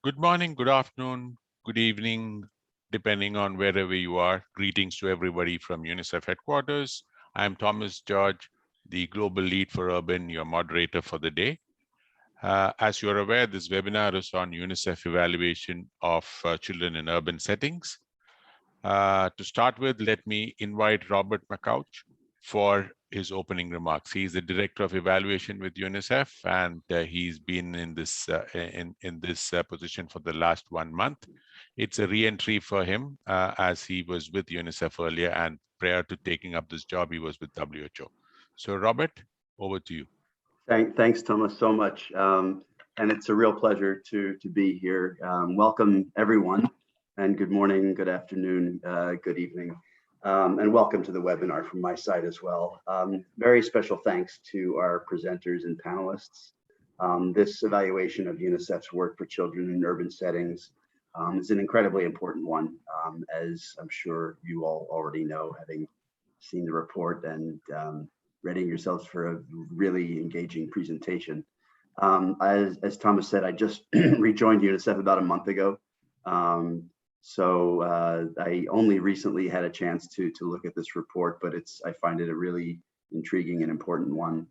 Good morning, good afternoon, good evening, depending on wherever you are. Greetings to everybody from UNICEF headquarters. I'm Thomas George, the Global Lead for Urban, your moderator for the day. As you're aware, this webinar is on UNICEF evaluation of children in urban settings. To start with, let me invite Robert McCouch for his opening remarks. He's the Director of Evaluation with UNICEF, and he's been in this position for the last 1 month. It's a re-entry for him as he was with UNICEF earlier, and prior to taking up this job, he was with WHO. So Robert, over to you. Thanks, Thomas, so much. And it's a real pleasure to be here. Welcome, everyone, and good morning, good afternoon, good evening, and welcome to the webinar from my side as well. Very special thanks to our presenters and panelists. This evaluation of UNICEF's work for children in urban settings is an incredibly important one, as I'm sure you all already know, having seen the report and readying yourselves for a really engaging presentation. As Thomas said, I just rejoined UNICEF about a month ago. So I only recently had a chance to look at this report, but I find it a really intriguing and important one,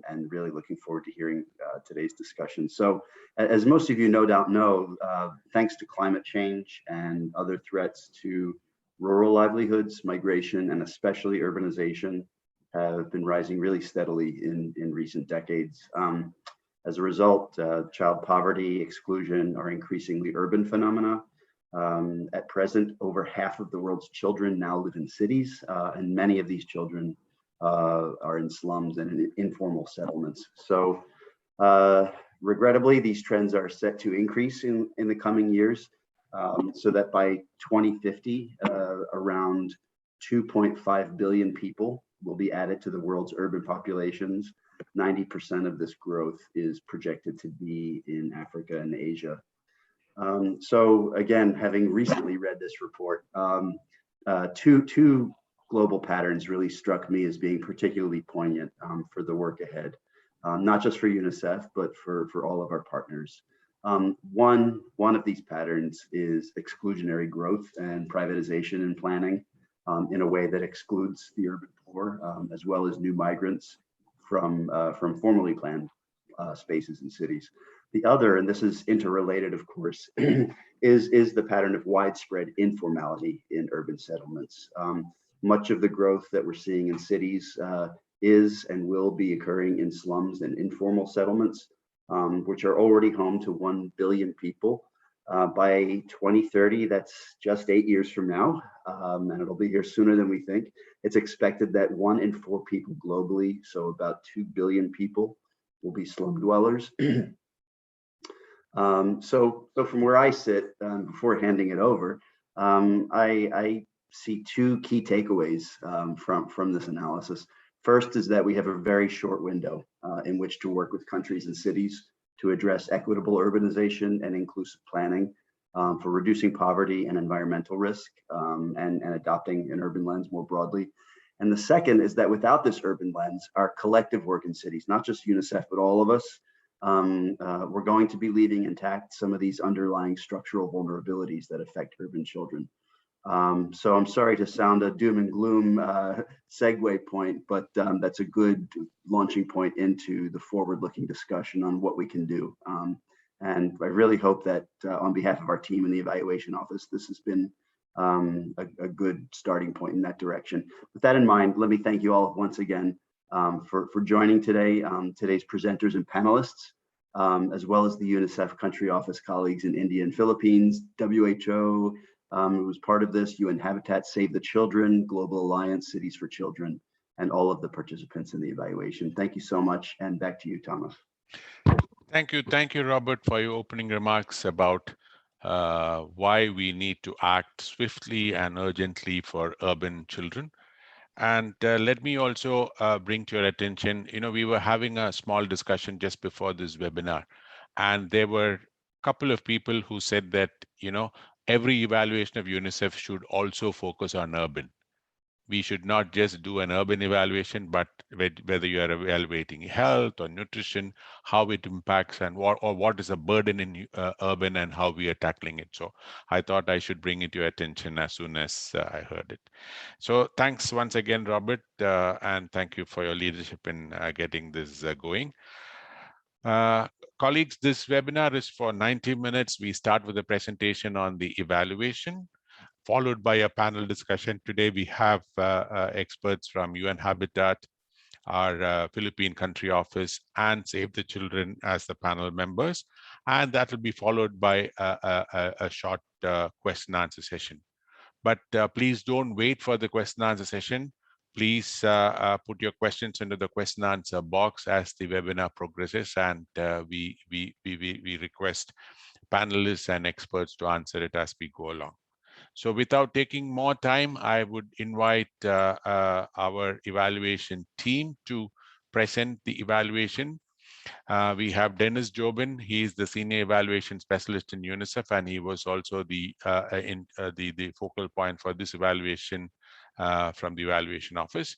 and really looking forward to hearing today's discussion. So as most of you no doubt know, thanks to climate change and other threats to rural livelihoods, migration, and especially urbanization, have been rising really steadily in recent decades. As a result, child poverty, exclusion are increasingly urban phenomena. At present, over half of the world's children now live in cities, and many of these children are in slums and in informal settlements. So regrettably, these trends are set to increase in the coming years, so that by 2050, around 2.5 billion people will be added to the world's urban populations. 90% of this growth is projected to be in Africa and Asia. So again, having recently read this report, two global patterns really struck me as being particularly poignant for the work ahead, not just for UNICEF, but for all of our partners. One of these patterns is exclusionary growth and privatization in planning, in a way that excludes the urban poor, as well as new migrants from formerly planned spaces in cities. The other, and this is interrelated, of course, is the pattern of widespread informality in urban settlements. Much of the growth that we're seeing in cities is and will be occurring in slums and informal settlements, which are already home to 1 billion people. By 2030, that's just 8 years from now, and it'll be here sooner than we think. It's expected that 1 in 4 people globally, so about 2 billion people, will be slum dwellers. So from where I sit, before handing it over, I see 2 key takeaways from this analysis. First is that we have a very short window in which to work with countries and cities to address equitable urbanization and inclusive planning for reducing poverty and environmental risk, and adopting an urban lens more broadly. And the second is that without this urban lens, our collective work in cities, not just UNICEF, but all of us, we're going to be leaving intact some of these underlying structural vulnerabilities that affect urban children. So I'm sorry to sound a doom and gloom segue point, but that's a good launching point into the forward-looking discussion on what we can do. And I really hope that on behalf of our team in the evaluation office, this has been a good starting point in that direction. With that in mind, let me thank you all once again for joining today, today's presenters and panelists, as well as the UNICEF country office colleagues in India and Philippines, WHO, who was part of this, UN Habitat, Save the Children, Global Alliance, Cities for Children, and all of the participants in the evaluation. Thank you so much, and back to you, Thomas. Thank you, Robert, for your opening remarks about why we need to act swiftly and urgently for urban children. And let me also bring to your attention, we were having a small discussion just before this webinar, and there were a couple of people who said that, every evaluation of UNICEF should also focus on urban. we should not just do an urban evaluation, but whether you are evaluating health or nutrition, how it impacts and what is a burden in urban and how we are tackling it. So I thought I should bring it to your attention as soon as I heard it. So thanks once again, Robert, and thank you for your leadership in getting this going. Colleagues, this webinar is for 90 minutes. We start with a presentation on the evaluation, followed by a panel discussion. Today, we have experts from UN Habitat, our Philippine country office, and Save the Children as the panel members. And that will be followed by a short question and answer session. But please don't wait for the question and answer session. Please put your questions into the question and answer box as the webinar progresses, and we request panelists and experts to answer it as we go along. So without taking more time, I would invite our evaluation team to present the evaluation. We have Dennis Jobin. He is the Senior Evaluation Specialist in UNICEF, and he was also the focal point for this evaluation from the Evaluation Office.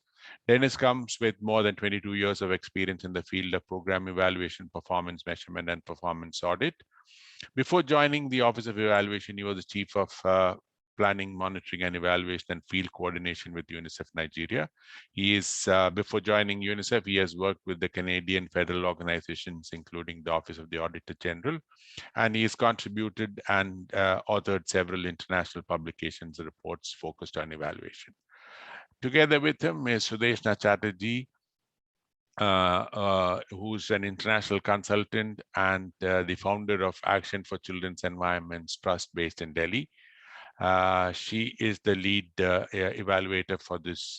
Dennis comes with more than 22 years of experience in the field of program evaluation, performance measurement, and performance audit. Before joining the Office of Evaluation, he was the Chief of Planning, Monitoring, and Evaluation and Field Coordination with UNICEF Nigeria. He is, before joining UNICEF, he has worked with the Canadian federal organizations, including the Office of the Auditor General, and he has contributed and authored several international publications and reports focused on evaluation. Together with him is Sudeshna Chatterjee, who's an international consultant and the founder of Action for Children's Environments Trust based in Delhi. She is the lead evaluator for this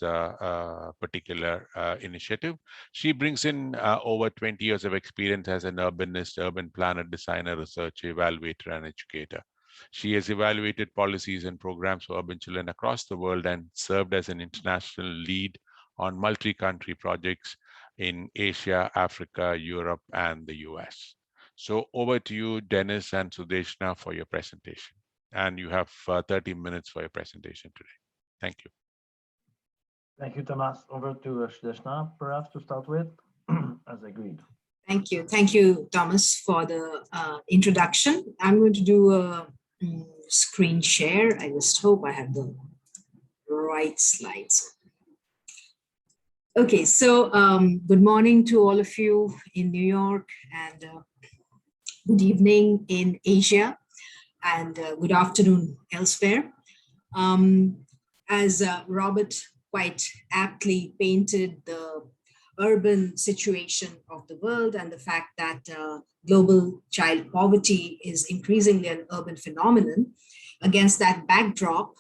particular initiative. She brings in over 20 years of experience as an urbanist, urban planner, designer, researcher, evaluator, and educator. She has evaluated policies and programs for urban children across the world and served as an international lead on multi-country projects in Asia, Africa, Europe, and the US. So over to you, Dennis and Sudeshna, for your presentation. And you have 30 minutes for your presentation today. Thank you. Thank you, Thomas. Over to Sudeshna, perhaps to start with, as agreed. Thank you. Thank you, Thomas, for the introduction. I'm going to do a screen share. I just hope I have the right slides. Okay, so good morning to all of you in New York, and good evening in Asia, and good afternoon elsewhere. As Robert quite aptly painted the urban situation of the world and the fact that global child poverty is increasingly an urban phenomenon, against that backdrop,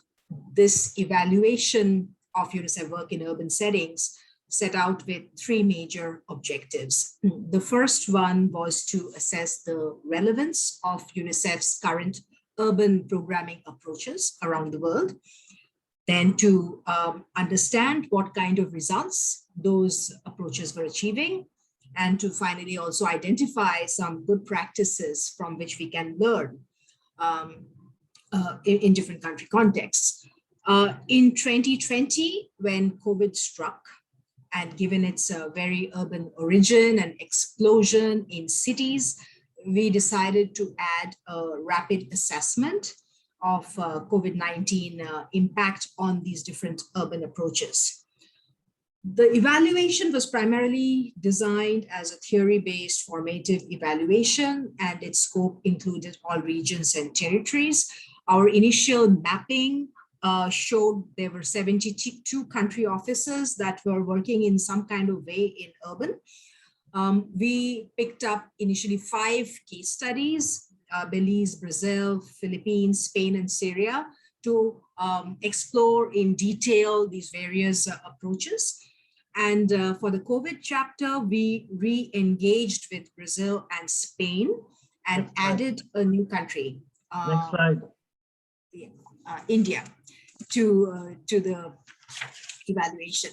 this evaluation of UNICEF work in urban settings set out with three major objectives. The first one was to assess the relevance of UNICEF's current urban programming approaches around the world, then to understand what kind of results those approaches were achieving, and to finally also identify some good practices from which we can learn in different country contexts. In 2020, when COVID struck, and given its very urban origin and explosion in cities, we decided to add a rapid assessment of COVID-19 impact on these different urban approaches. The evaluation was primarily designed as a theory-based formative evaluation, and its scope included all regions and territories. Our initial mapping showed there were 72 country offices that were working in some kind of way in urban. We picked up initially 5 case studies, Belize, Brazil, Philippines, Spain, and Syria, to explore in detail these various approaches. And for the COVID chapter, we re-engaged with Brazil and Spain and added a new country. Next slide. India to the evaluation.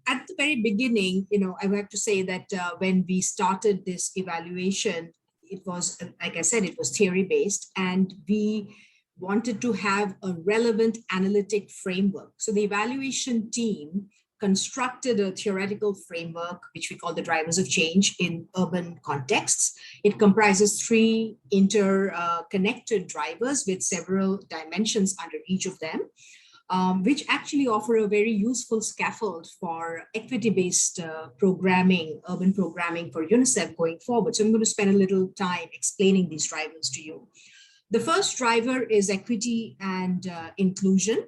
At the very beginning, I have to say that when we started this evaluation, it was, like I said, it was theory-based, and we wanted to have a relevant analytic framework. So the evaluation team constructed a theoretical framework, which we call the drivers of change in urban contexts. It comprises 3 interconnected drivers with several dimensions under each of them, which actually offer a very useful scaffold for equity-based programming, urban programming for UNICEF going forward. So I'm going to spend a little time explaining these drivers to you. The first driver is equity and inclusion,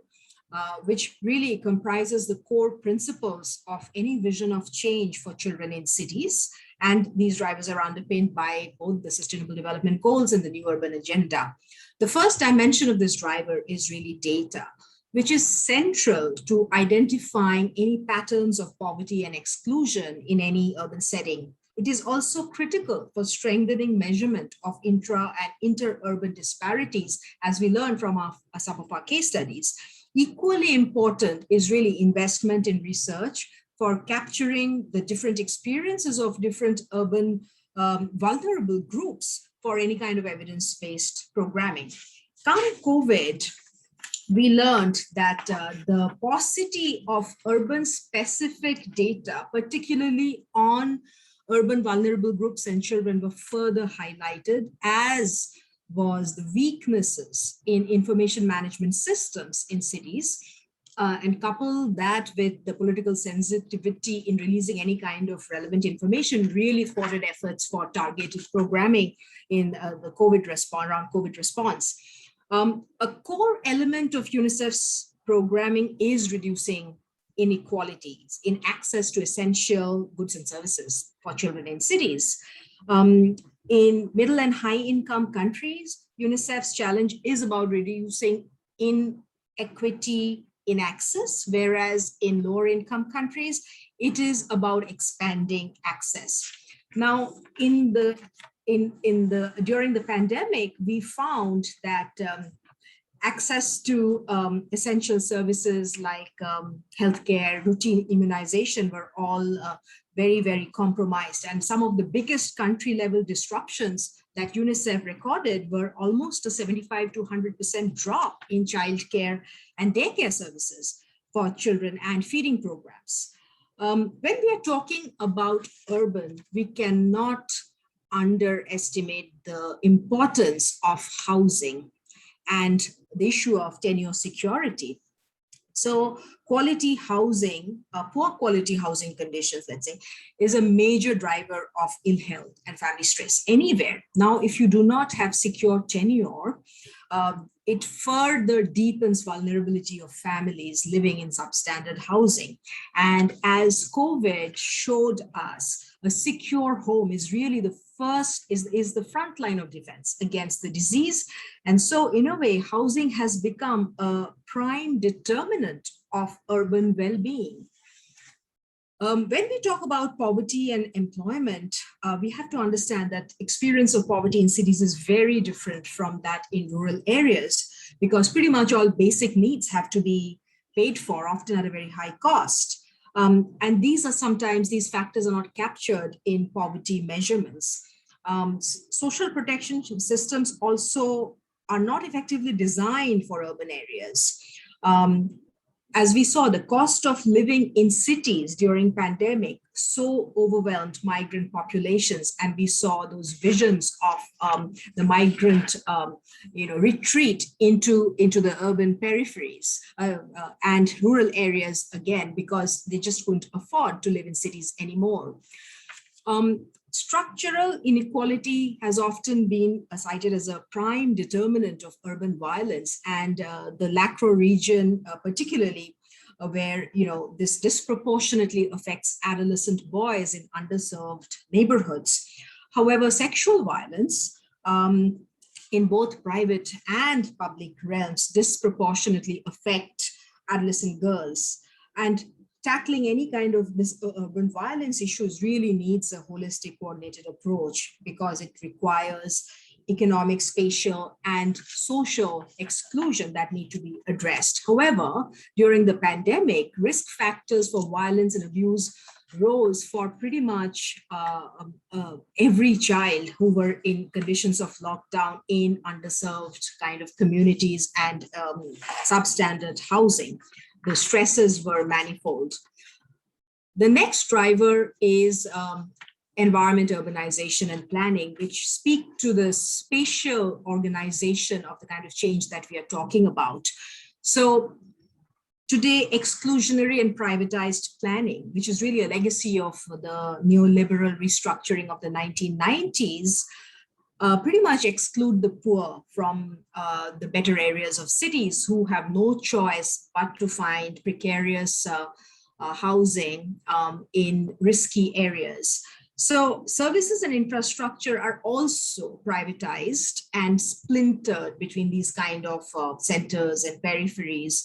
which really comprises the core principles of any vision of change for children in cities. And these drivers are underpinned by both the Sustainable Development Goals and the New Urban Agenda. The first dimension of this driver is really data, which is central to identifying any patterns of poverty and exclusion in any urban setting. It is also critical for strengthening measurement of intra and inter-urban disparities, as we learned from some of our case studies. Equally important is really investment in research for capturing the different experiences of different urban vulnerable groups for any kind of evidence-based programming. Come COVID, we learned that the paucity of urban-specific data, particularly on urban vulnerable groups and children, were further highlighted, as was the weaknesses in information management systems in cities, and couple that with the political sensitivity in releasing any kind of relevant information really thwarted efforts for targeted programming in the COVID response, around COVID response. A core element of UNICEF's programming is reducing inequalities in access to essential goods and services for children in cities. In middle and high income countries, UNICEF's challenge is about reducing inequity in access, whereas in lower income countries, it is about expanding access. Now, during the pandemic, we found that access to essential services like healthcare, routine immunization were all very, very compromised. And some of the biggest country level disruptions that UNICEF recorded were almost a 75 to 100% drop in childcare and daycare services for children and feeding programs. When we are talking about urban, we cannot underestimate the importance of housing and the issue of tenure security. So quality housing, poor quality housing conditions, let's say, is a major driver of ill health and family stress anywhere. Now, if you do not have secure tenure, it further deepens vulnerability of families living in substandard housing. And as COVID showed us, a secure home is really the first, is the front line of defense against the disease. And so in a way, housing has become a prime determinant of urban well-being. When we talk about poverty and employment, we have to understand that experience of poverty in cities is very different from that in rural areas, because pretty much all basic needs have to be paid for, often at a very high cost. And these factors are not captured in poverty measurements. Social protection systems also are not effectively designed for urban areas. As we saw, the cost of living in cities during pandemic so overwhelmed migrant populations, and we saw those visions of the migrant, retreat into the urban peripheries and rural areas again, because they just couldn't afford to live in cities anymore. Structural inequality has often been cited as a prime determinant of urban violence, and the LACRO region particularly, where this disproportionately affects adolescent boys in underserved neighborhoods. However, sexual violence in both private and public realms disproportionately affect adolescent girls, and tackling any kind of this urban violence issues really needs a holistic, coordinated approach, because it requires economic, spatial, and social exclusion that need to be addressed. However, during the pandemic, risk factors for violence and abuse rose for pretty much every child who were in conditions of lockdown in underserved kind of communities and substandard housing. The stresses were manifold. The next driver is environment, urbanization, and planning, which speak to the spatial organization of the kind of change that we are talking about. So today, exclusionary and privatized planning, which is really a legacy of the neoliberal restructuring of the 1990s, pretty much exclude the poor from the better areas of cities who have no choice but to find precarious housing in risky areas. So services and infrastructure are also privatized and splintered between these kind of centers and peripheries,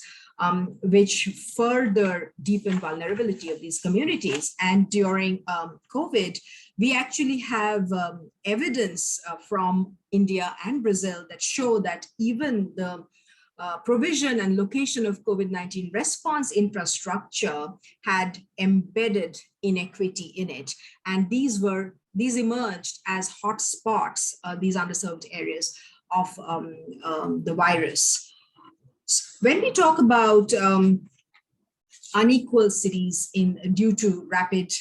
which further deepen vulnerability of these communities. And during COVID, we actually have evidence from India and Brazil that show that even the provision and location of COVID-19 response infrastructure had embedded inequity in it. And these emerged as hotspots, these underserved areas of the virus. When we talk about unequal cities due to rapid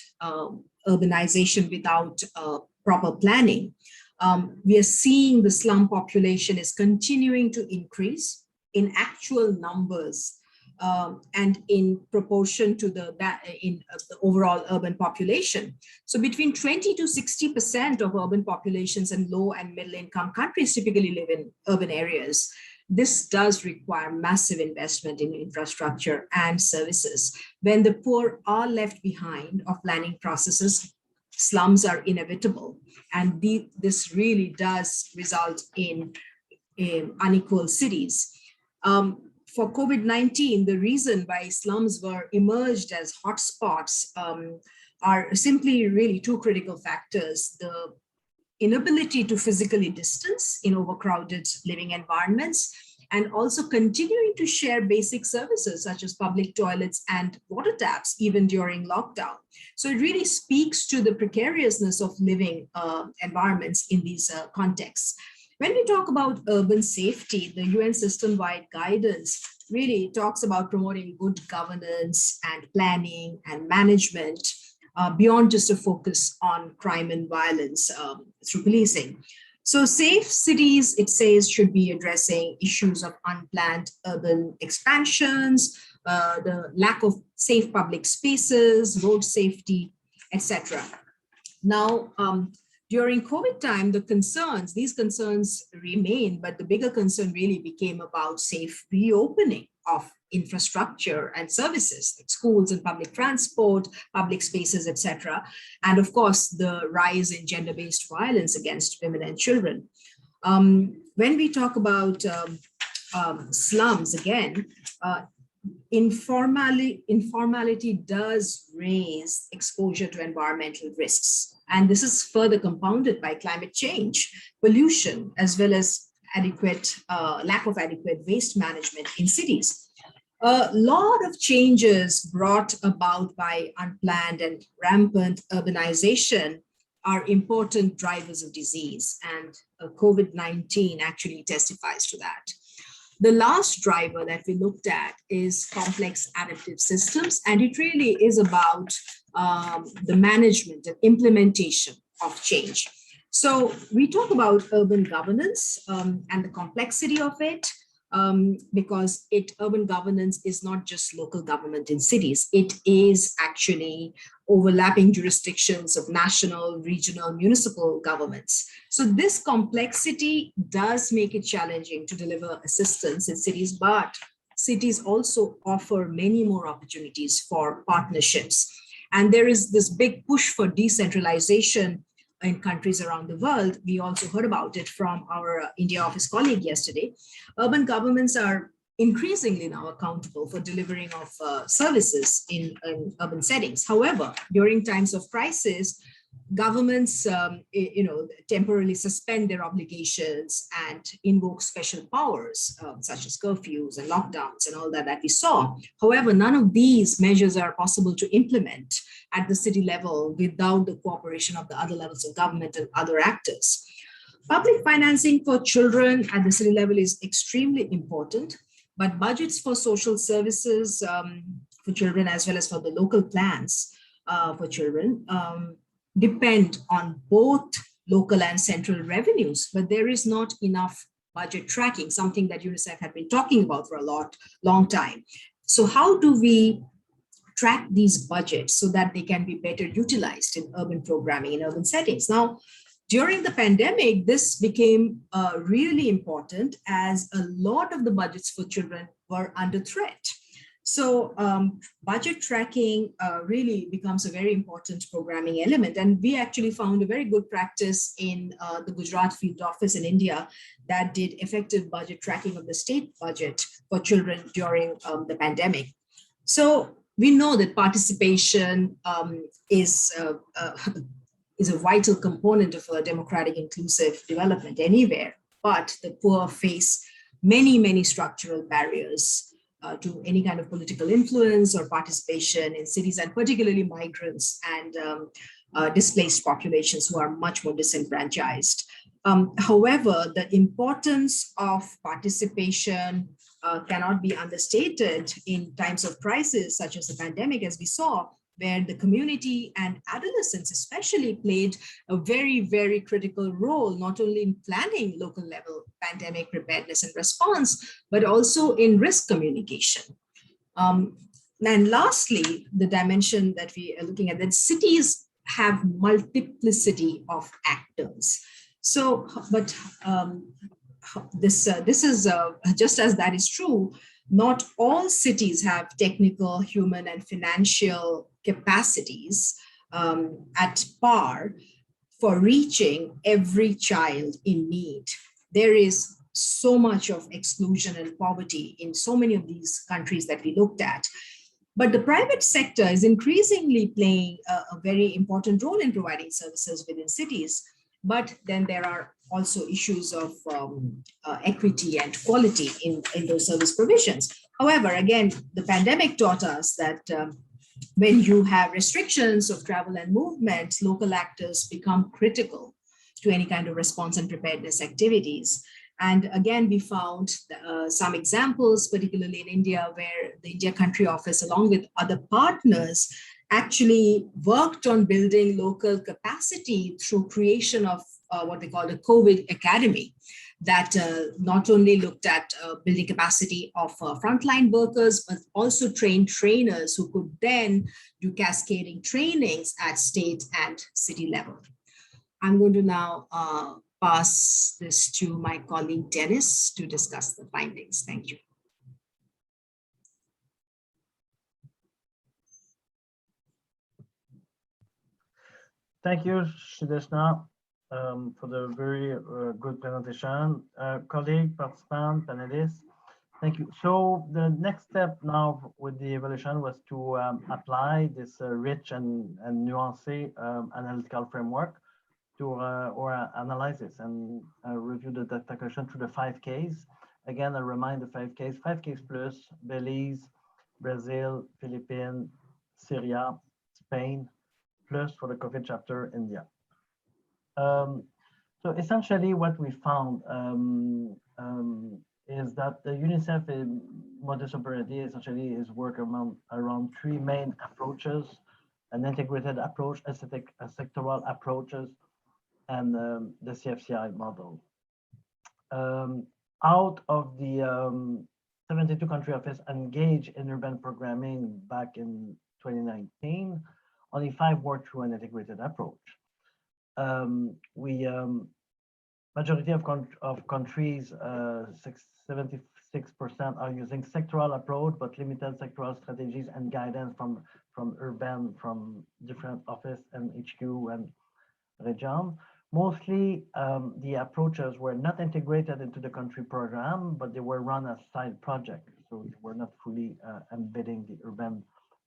urbanization without proper planning, we are seeing the slum population is continuing to increase in actual numbers and in proportion to the overall urban population. So between 20 to 60% of urban populations in low and middle income countries typically live in urban areas. This does require massive investment in infrastructure and services. When the poor are left behind of planning processes, slums are inevitable. And this really does result in unequal cities. For COVID-19, the reason why slums were emerged as hotspots are simply really two critical factors: the inability to physically distance in overcrowded living environments, and also continuing to share basic services such as public toilets and water taps even during lockdown. So it really speaks to the precariousness of living environments in these contexts. When we talk about urban safety, the UN system-wide guidance really talks about promoting good governance and planning and management beyond just a focus on crime and violence through policing. So safe cities, it says, should be addressing issues of unplanned urban expansions, the lack of safe public spaces, road safety, etc. Now, during COVID time, these concerns remain, but the bigger concern really became about safe reopening of infrastructure and services like schools and public transport, public spaces, etc. And of course, the rise in gender-based violence against women and children. When we talk about slums, again, informality does raise exposure to environmental risks. And this is further compounded by climate change, pollution, as well as lack of adequate waste management in cities. A lot of changes brought about by unplanned and rampant urbanization are important drivers of disease, and COVID-19 actually testifies to that. The last driver that we looked at is complex adaptive systems, and it really is about the management and implementation of change. So we talk about urban governance and the complexity of it, because urban governance is not just local government in cities. It is actually overlapping jurisdictions of national, regional, municipal governments. So this complexity does make it challenging to deliver assistance in cities, but cities also offer many more opportunities for partnerships. And there is this big push for decentralization in countries around the world. We also heard about it from our India office colleague yesterday. Urban governments are increasingly now accountable for delivering of services in urban settings. However, during times of crisis, governments, temporarily suspend their obligations and invoke special powers, such as curfews and lockdowns and all that we saw. However, none of these measures are possible to implement at the city level without the cooperation of the other levels of government and other actors. Public financing for children at the city level is extremely important, but budgets for social services for children, as well as for the local plans for children, depend on both local and central revenues, but there is not enough budget tracking, something that UNICEF had been talking about for a long time. So how do we track these budgets so that they can be better utilized in urban programming, in urban settings? Now, during the pandemic, this became really important as a lot of the budgets for children were under threat. So budget tracking really becomes a very important programming element. And we actually found a very good practice in the Gujarat Field Office in India that did effective budget tracking of the state budget for children during the pandemic. So we know that participation is a vital component of a democratic, inclusive development anywhere, but the poor face many, many structural barriers to any kind of political influence or participation in cities, and particularly migrants and displaced populations who are much more disenfranchised. However, the importance of participation cannot be understated in times of crisis, such as the pandemic, as we saw, where the community and adolescents especially played a very, very critical role, not only in planning local level pandemic preparedness and response, but also in risk communication. And lastly, the dimension that we are looking at, that cities have multiplicity of actors. So, but this is just as that is true, not all cities have technical, human, and financial capacities at par for reaching every child in need. There is so much of exclusion and poverty in so many of these countries that we looked at. But the private sector is increasingly playing a very important role in providing services within cities. But then there are also issues of equity and quality in those service provisions. However, again, the pandemic taught us that when you have restrictions of travel and movement, local actors become critical to any kind of response and preparedness activities. And again, we found some examples, particularly in India, where the India Country Office, along with other partners, actually worked on building local capacity through creation of what they call the COVID Academy, that not only looked at building capacity of frontline workers, but also trained trainers who could then do cascading trainings at state and city level. I'm going to now pass this to my colleague Dennis to discuss the findings. Thank you. Thank you, Shideshna, for the very good presentation. Colleague, participant, panelists, thank you. So the next step now with the evaluation was to apply this rich and nuanced analytical framework to or analysis and review the data collection through the 5 Ks. Again, I remind the 5 Ks plus Belize, Brazil, Philippines, Syria, Spain, plus for the COVID chapter, India. So essentially what we found is that the UNICEF modus operandi essentially is work around 3 main approaches: an integrated approach, a sectoral approaches, and the CFCI model. Out of the 72 country office engaged in urban programming back in 2019, only 5 worked through an integrated approach. Majority of countries, 76% are using sectoral approach, but limited sectoral strategies and guidance from urban, from different office and HQ and region. Mostly the approaches were not integrated into the country program, but they were run as side projects. So they were not fully embedding the urban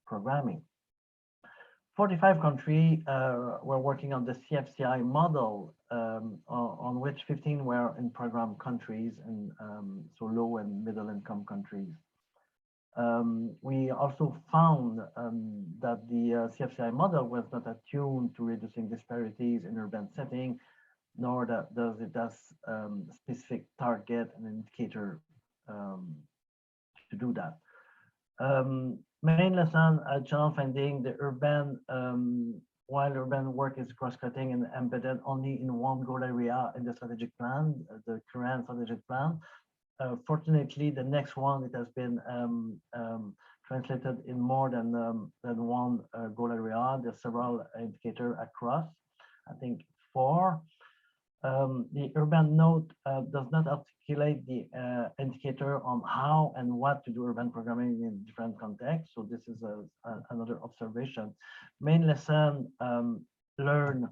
programming. 45 countries were working on the CFCI model, on which 15 were in program countries, and so low and middle income countries. We also found that the CFCI model was not attuned to reducing disparities in urban setting, nor does it has specific target and indicator to do that. Main lesson, general finding, the urban, while urban work is cross-cutting and embedded only in one goal area in the strategic plan, the current strategic plan, fortunately, the next one, it has been translated in more than one goal area. There's several indicators across, I think 4. The urban note does not articulate the indicator on how and what to do urban programming in different contexts. So this is another observation. Main lesson learned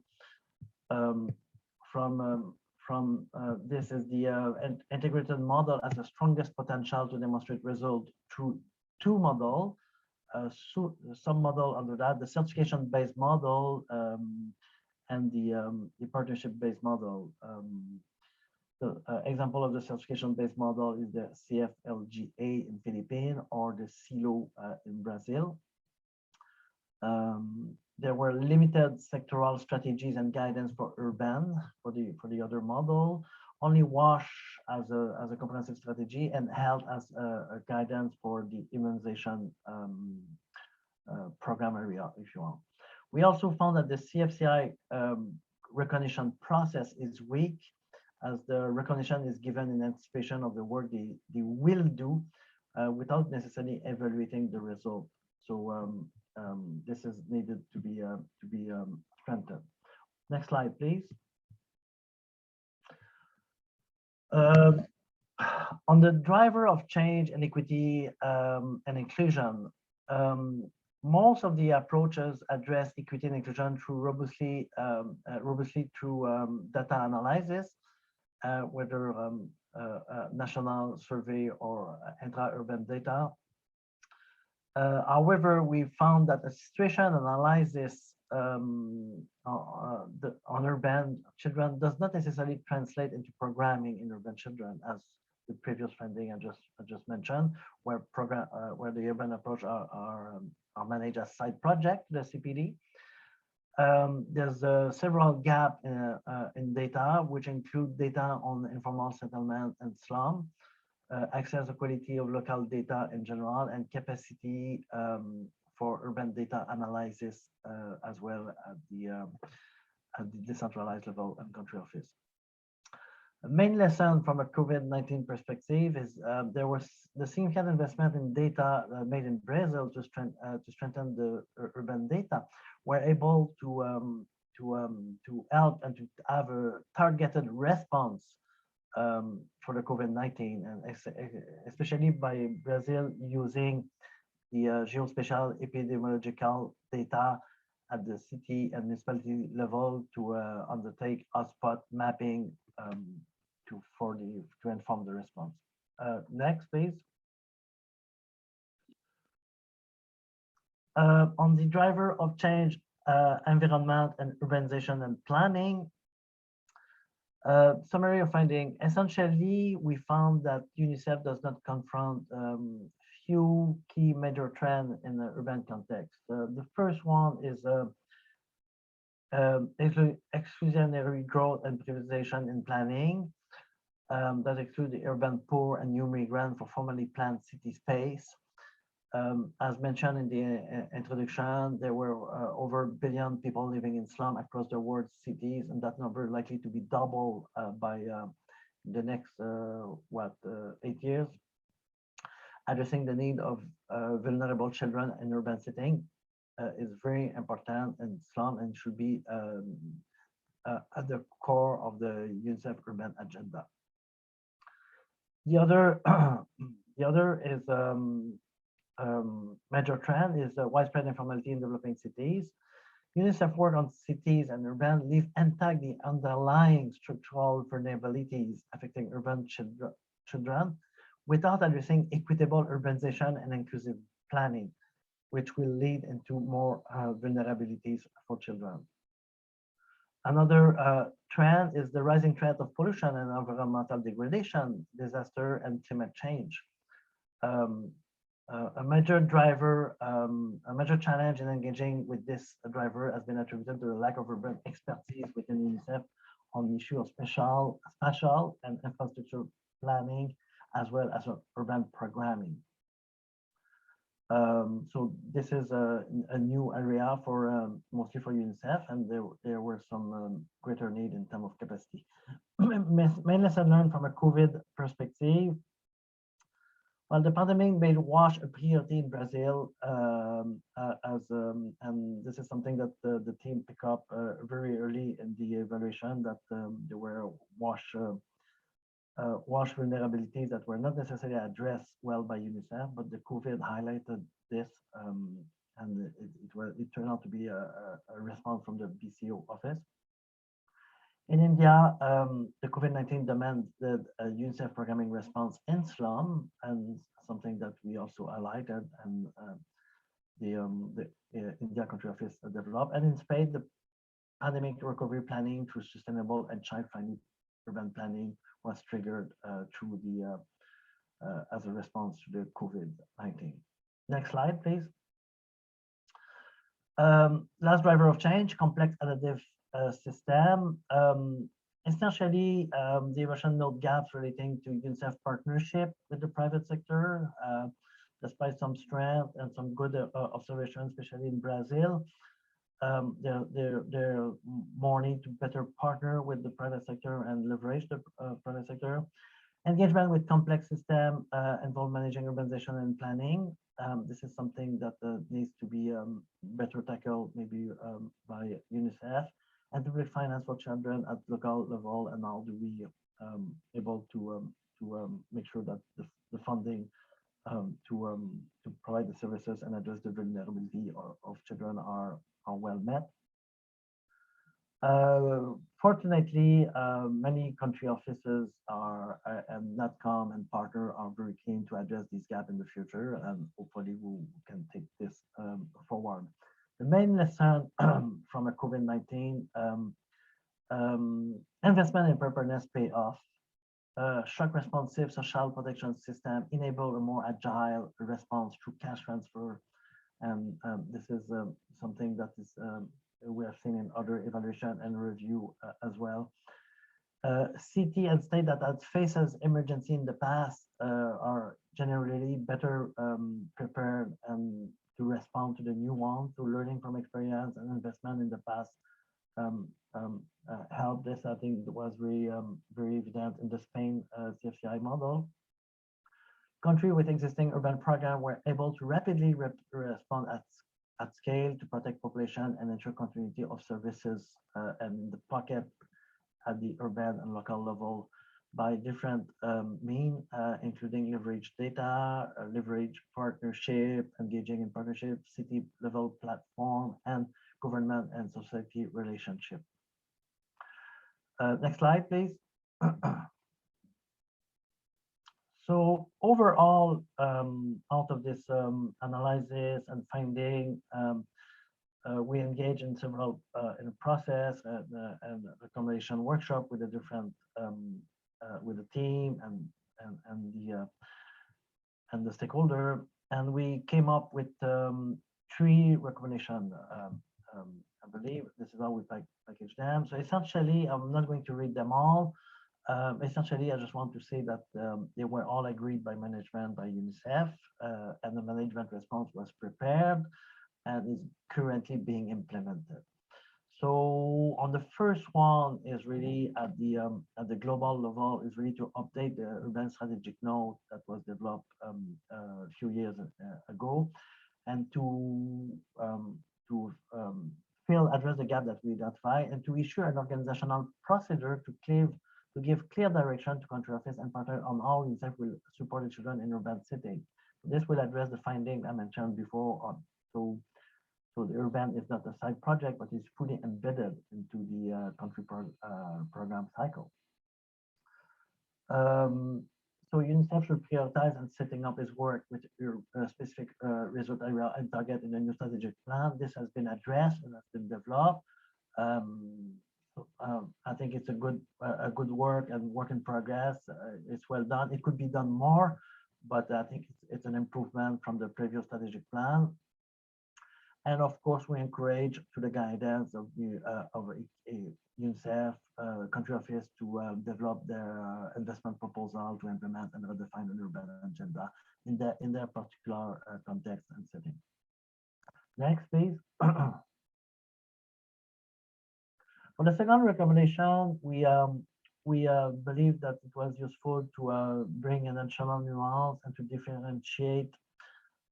from this is the integrated model has the strongest potential to demonstrate result through 2 models. Some model under that, the certification-based model and the partnership-based model. The example of the certification-based model is the CFLGA in Philippines or the CILO in Brazil. There were limited sectoral strategies and guidance for urban for the other model. Only WASH as a comprehensive strategy, and health as a guidance for the immunization program area, if you want. We also found that the CFCI recognition process is weak, as the recognition is given in anticipation of the work they will do without necessarily evaluating the result. So this is needed to be strengthened. Next slide, please. On the driver of change and equity and inclusion, most of the approaches address equity and inclusion through robustly through data analysis, whether national survey or intra-urban data. However, we found that the situation analysis on urban children does not necessarily translate into programming in urban children, as the previous finding I just mentioned, where the urban approach are managed as side project, the CPD. There's several gaps in data, which include data on informal settlement and slum, access to quality of local data in general, and capacity for urban data analysis as well at the decentralized level and country office. The main lesson from a COVID-19 perspective is there was the significant investment in data made in Brazil to strengthen the urban data. We're able to help and to have a targeted response for the COVID-19, and especially by Brazil using the geospatial epidemiological data at the city and municipality level to undertake hotspot mapping to inform the response. Next, please. On the driver of change, environment and urbanization and planning. Summary of finding. Essentially, we found that UNICEF does not confront few key major trends in the urban context. The first one is exclusionary growth and privatization in planning. That excludes the urban poor and new migrants for formally planned city space. As mentioned in the introduction, there were over 1 billion people living in slum across the world's cities, and that number is likely to be double by the next 8 years. Addressing the need of vulnerable children in urban setting is very important in slum and should be at the core of the UNICEF urban agenda. The other is major trend is widespread informality in developing cities. UNICEF work on cities and urban leave intact the underlying structural vulnerabilities affecting urban children without addressing equitable urbanization and inclusive planning. which will lead into more vulnerabilities for children. Another trend is the rising threat of pollution and environmental degradation, disaster, and climate change. A major driver, a major challenge in engaging with this driver has been attributed to the lack of urban expertise within UNICEF on the issue of spatial and infrastructure planning, as well as urban programming. So this is a new area for mostly for UNICEF, and there were some greater need in terms of capacity. Main lesson learned from a COVID perspective. Well, the pandemic made WASH a priority in Brazil, and this is something that the team picked up very early in the evaluation, that there were WASH vulnerabilities that were not necessarily addressed well by UNICEF, but the COVID highlighted this, and it turned out to be a response from the BCO office. In India, the COVID-19 demanded a UNICEF programming response in slum, and something that we also highlighted, and the India country office developed. And in Spain, the pandemic recovery planning through sustainable and child-friendly urban planning was triggered through the as a response to the COVID-19. Next slide, please. Last driver of change, complex adaptive system. Essentially, the evaluation note gaps relating to UNICEF partnership with the private sector, despite some strength and some good observations, especially in Brazil. There more need to better partner with the private sector and leverage the private sector. Engagement with complex system involve managing urbanization and planning. This is something that needs to be better tackled maybe by UNICEF, and to finance for children at local level, and how do we able to make sure that the funding to provide the services and address the vulnerability of children are well met. Fortunately, many country offices are and NatCom and partner are very keen to address this gap in the future, and hopefully we can take this forward. The main lesson from a COVID-19, investment in preparedness pay off. Shock responsive social protection system enable a more agile response through cash transfer, and this is something that is we have seen in other evaluation and review as well. City and state that had faces emergency in the past are generally better prepared to respond to the new one, to learning from experience, and investment in the past help this. I think it was very evident in the Spain CFCI model. Country with existing urban program were able to rapidly respond at scale to protect population and ensure continuity of services and the pocket at the urban and local level by different means, including leverage data, leverage partnership, engaging in partnership, city level platform, and government and society relationship. Next slide, please. So overall, out of this analysis and finding, we engage in several in a process and recommendation workshop with the different with the team and the stakeholder, and we came up with 3 recommendations. I believe this is how we package them. So essentially, I'm not going to read them all. Essentially, I just want to say that they were all agreed by management, by UNICEF, and the management response was prepared and is currently being implemented. So on the first one is really at the global level, is really to update the urban strategic note that was developed a few years ago, and to address the gap that we identify, and to issue an organizational procedure to give clear direction to country office and partner on how UNICEF will support the children in urban settings. This will address the finding I mentioned before. So the urban is not a side project, but is fully embedded into the country program cycle. So UNICEF should prioritize and setting up its work with your specific result area and target in the new strategic plan. This has been addressed and has been developed. I think it's a good work and work in progress. It's well done. It could be done more, but I think it's an improvement from the previous strategic plan. And of course, we encourage to the guidance of the UNICEF country office to develop their investment proposal to implement and redefine an urban agenda in their particular context and setting. Next, please. For the second recommendation, we believe that it was useful to bring an additional nuance and to differentiate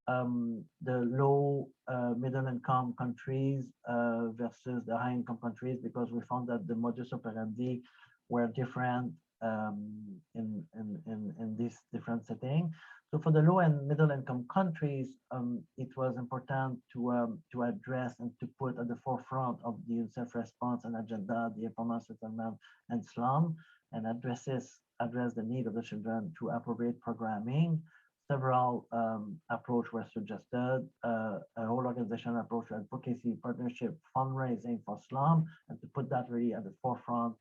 the low middle income countries versus the high income countries, because we found that the modus operandi were different in this different setting. So for the low and middle income countries, it was important to address and to put at the forefront of the UNICEF response and agenda the informal settlement and slum, and address the need of the children to appropriate programming. Several approaches were suggested, a whole organizational approach to advocacy, partnership, fundraising for slum, and to put that really at the forefront.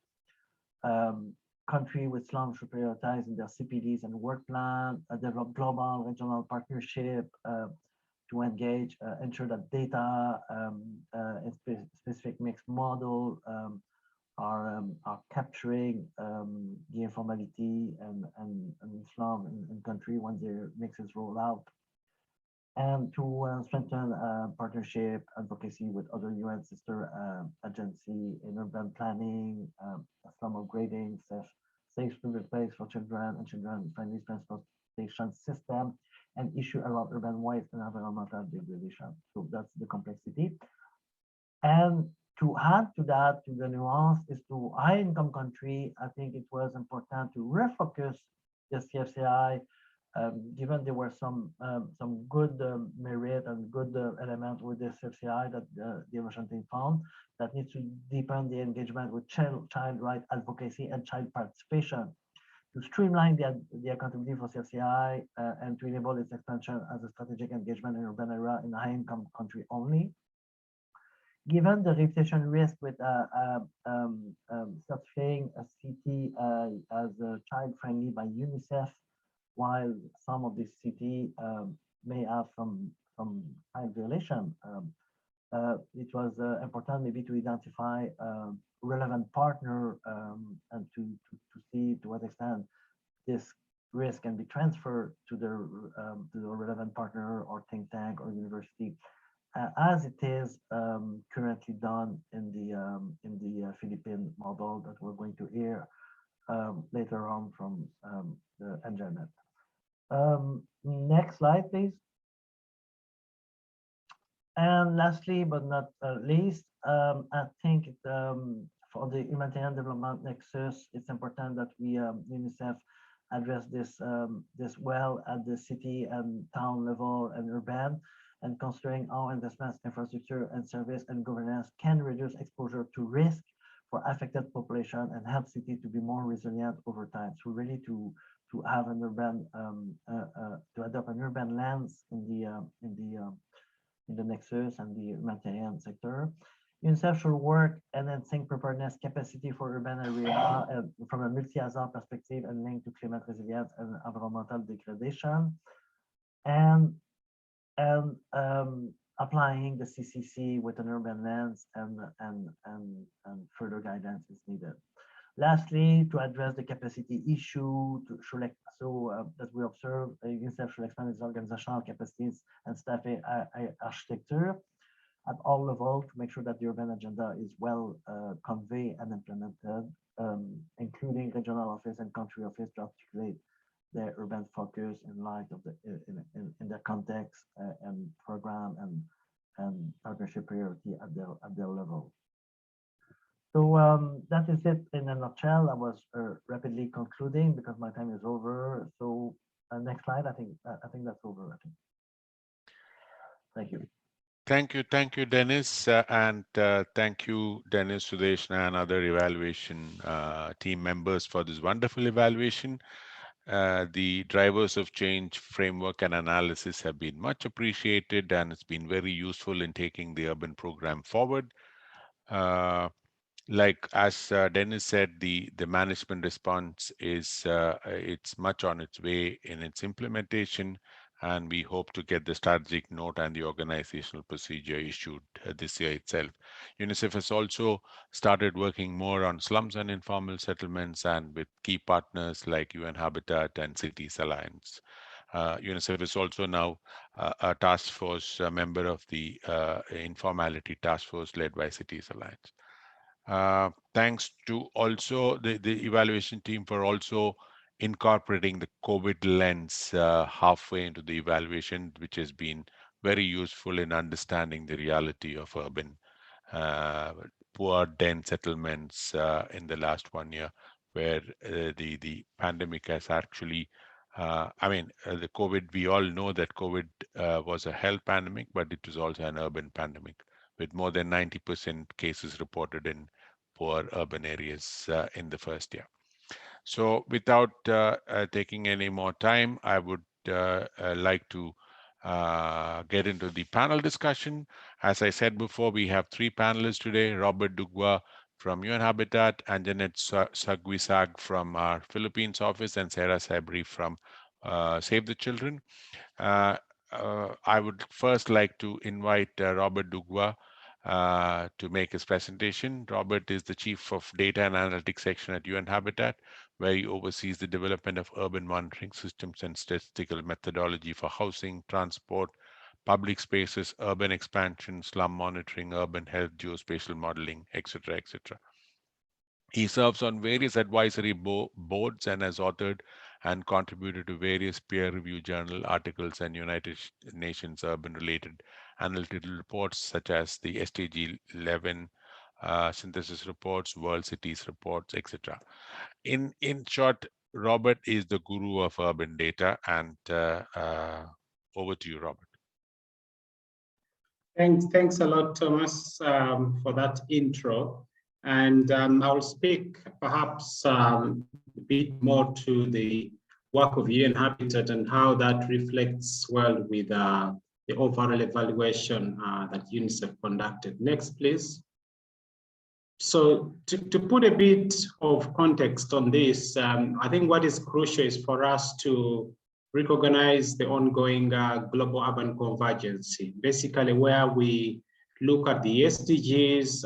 Country with slum should prioritize in their CPDs and work plan, develop global regional partnership to engage, ensure that data in specific mixed model are capturing the informality and slum in country when their mixes roll out, and to strengthen partnership advocacy with other UN sister agency in urban planning, slum upgrading, safe public place for children and children-friendly transportation system, and issue around urban waste and environmental degradation. So that's the complexity. And to add to that, to the nuance, is to high-income country, I think it was important to refocus the CFCI, given there were some good merit and good elements with the CFCI that the evaluation team found, that needs to deepen the engagement with child right advocacy and child participation, to streamline the accountability for CFCI and to enable its expansion as a strategic engagement in urban area in a high-income country only. Given the reputation risk with certifying a city as child-friendly by UNICEF, while some of these cities may have some child violation, it was important maybe to identify relevant partner and to see to what extent this risk can be transferred to the relevant partner or think tank or university, as it is currently done in the Philippine model that we're going to hear later on from the Anjanet. Next slide, please. And lastly, but not least, I think for the humanitarian development nexus, it's important that we UNICEF address this well at the city and town level and urban, and considering how investments, infrastructure, and service and governance can reduce exposure to risk for affected population and help city to be more resilient over time. So really to have an urban to adopt an urban lens in the nexus and the humanitarian sector. UNICEF should work enhancing preparedness capacity for urban area from a multi-hazard perspective and linked to climate resilience and environmental degradation, and applying the CCC with an urban lens and further guidance is needed. Lastly, to address the capacity issue, that we observe, UNICEF should expand its organizational capacities and staffing architecture at all levels to make sure that the urban agenda is well conveyed and implemented, including regional office and country office to articulate their urban focus in light of in their context and program and partnership priority at their level. So that is it in a nutshell. I was rapidly concluding because my time is over. So next slide. I think that's over. I think. Thank you. Thank you, Dennis, and thank you, Dennis, Sudeshna, and other evaluation team members for this wonderful evaluation. The drivers of change framework and analysis have been much appreciated, and it's been very useful in taking the urban program forward. Like as Dennis said, the management response is it's much on its way in its implementation, and we hope to get the strategic note and the organizational procedure issued this year itself. UNICEF has also started working more on slums and informal settlements, and with key partners like UN Habitat and Cities Alliance. UNICEF is also now a task force, a member of the informality task force led by Cities Alliance. Thanks to also the evaluation team for also incorporating the COVID lens halfway into the evaluation, which has been very useful in understanding the reality of urban uh, poor dense settlements in the last 1 year, where the pandemic has actually the COVID, we all know that COVID was a health pandemic, but it was also an urban pandemic with more than 90% cases reported in poor urban areas in the first year. So without taking any more time, I would like to get into the panel discussion. As I said before, we have three panelists today: Robert Dugwa from UN Habitat, Anjanet Sagwisag from our Philippines office, and Sarah Sabri from Save the Children. I would first like to invite Robert Dugwa to make his presentation. Robert is the Chief of Data and Analytics Section at UN Habitat, where he oversees the development of urban monitoring systems and statistical methodology for housing, transport, public spaces, urban expansion, slum monitoring, urban health, geospatial modeling, etc., etc. He serves on various advisory boards and has authored and contributed to various peer-reviewed journal articles and United Nations urban-related analytical reports, such as the SDG 11 synthesis reports, World Cities reports, etc. In short, Robert is the guru of urban data, and over to you, Robert. Thanks a lot, Thomas, for that intro. And I'll speak perhaps a bit more to the work of UN Habitat and how that reflects well with the overall evaluation that UNICEF conducted. Next, please. So to put a bit of context on this, I think what is crucial is for us to recognize the ongoing global urban convergence, basically where we look at the SDGs,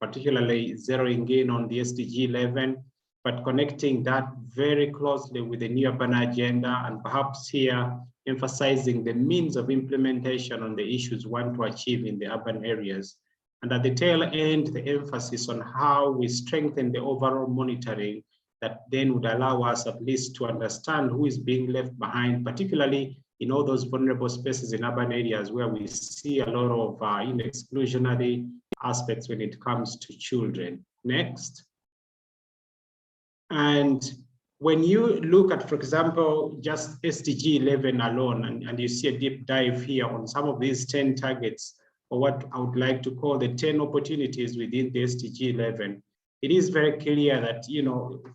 particularly zeroing in on the SDG 11, but connecting that very closely with the new urban agenda, and perhaps here emphasizing the means of implementation on the issues we want to achieve in the urban areas. And at the tail end, the emphasis on how we strengthen the overall monitoring that then would allow us at least to understand who is being left behind, particularly in all those vulnerable spaces in urban areas where we see a lot of exclusionary aspects when it comes to children. Next. And when you look at, for example, just SDG 11 alone, and you see a deep dive here on some of these 10 targets, or what I would like to call the 10 opportunities within the SDG 11, it is very clear that,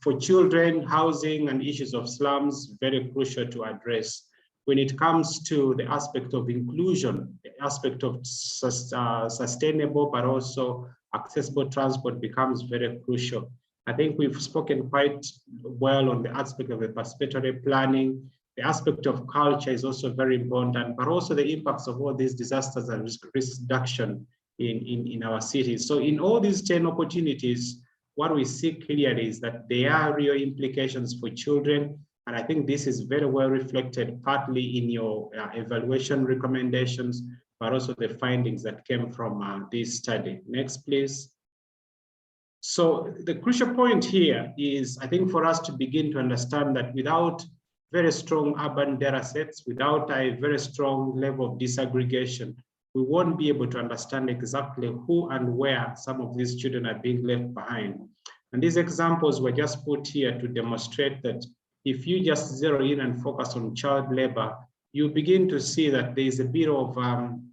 for children, housing and issues of slums, very crucial to address. When it comes to the aspect of inclusion, the aspect of sustainable but also accessible transport becomes very crucial. I think we've spoken quite well on the aspect of the participatory planning. The aspect of culture is also very important, but also the impacts of all these disasters and risk reduction in our cities. So in all these 10 opportunities, what we see clearly is that there are real implications for children. And I think this is very well reflected partly in your evaluation recommendations, but also the findings that came from this study. Next, please. So the crucial point here is, I think, for us to begin to understand that without very strong urban data sets, without a very strong level of disaggregation, we won't be able to understand exactly who and where some of these children are being left behind. And these examples were just put here to demonstrate that if you just zero in and focus on child labor, you begin to see that there is a bit of an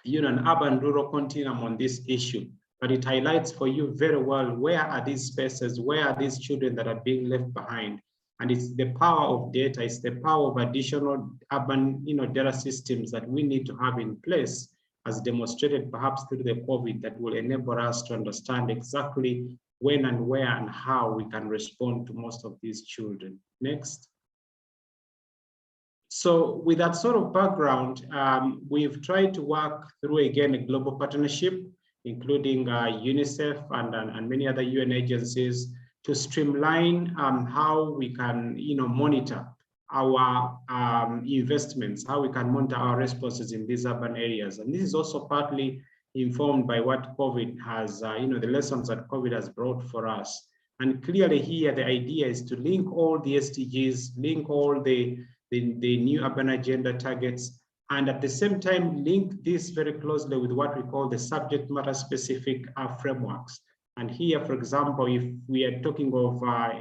urban-rural continuum on this issue. But it highlights for you very well, where are these spaces, where are these children that are being left behind? And it's the power of data, it's the power of additional urban data systems that we need to have in place, as demonstrated perhaps through the COVID, that will enable us to understand exactly when and where and how we can respond to most of these children. Next. So with that sort of background, we've tried to work through, again, a global partnership, including UNICEF and many other UN agencies, to streamline how we can monitor our investments, how we can monitor our responses in these urban areas. And this is also partly informed by what COVID has, the lessons that COVID has brought for us. And clearly here, the idea is to link all the SDGs, link all the new urban agenda targets, and at the same time, link this very closely with what we call the subject matter specific frameworks. And here, for example, if we are talking of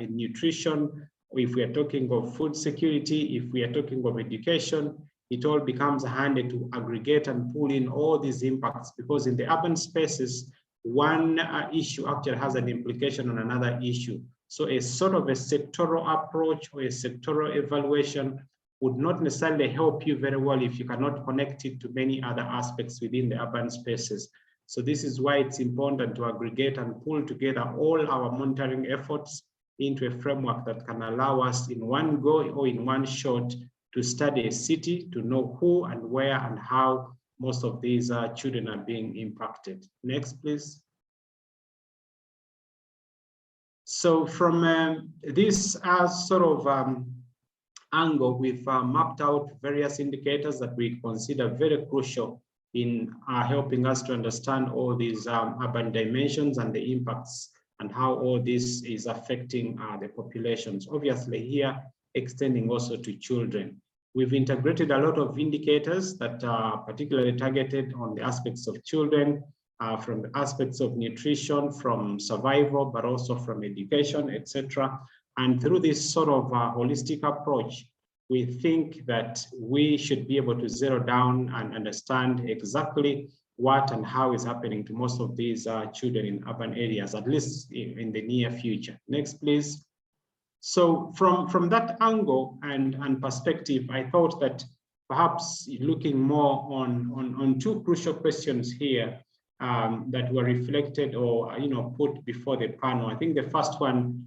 nutrition, or if we are talking of food security, if we are talking of education, it all becomes handy to aggregate and pull in all these impacts, because in the urban spaces, one issue actually has an implication on another issue. So a sort of a sectoral approach or a sectoral evaluation would not necessarily help you very well if you cannot connect it to many other aspects within the urban spaces. So this is why it's important to aggregate and pull together all our monitoring efforts into a framework that can allow us in one go or in one shot to study a city, to know who and where and how most of these children are being impacted. Next, please. So from this sort of angle, we've mapped out various indicators that we consider very crucial in helping us to understand all these urban dimensions and the impacts and how all this is affecting the populations. Obviously here, extending also to children. We've integrated a lot of indicators that are particularly targeted on the aspects of children, from the aspects of nutrition, from survival, but also from education, etc. And through this sort of holistic approach, we think that we should be able to zero down and understand exactly what and how is happening to most of these children in urban areas, at least in the near future. Next, please. So from that angle and perspective, I thought that perhaps looking more on two crucial questions here that were reflected or put before the panel. I think the first one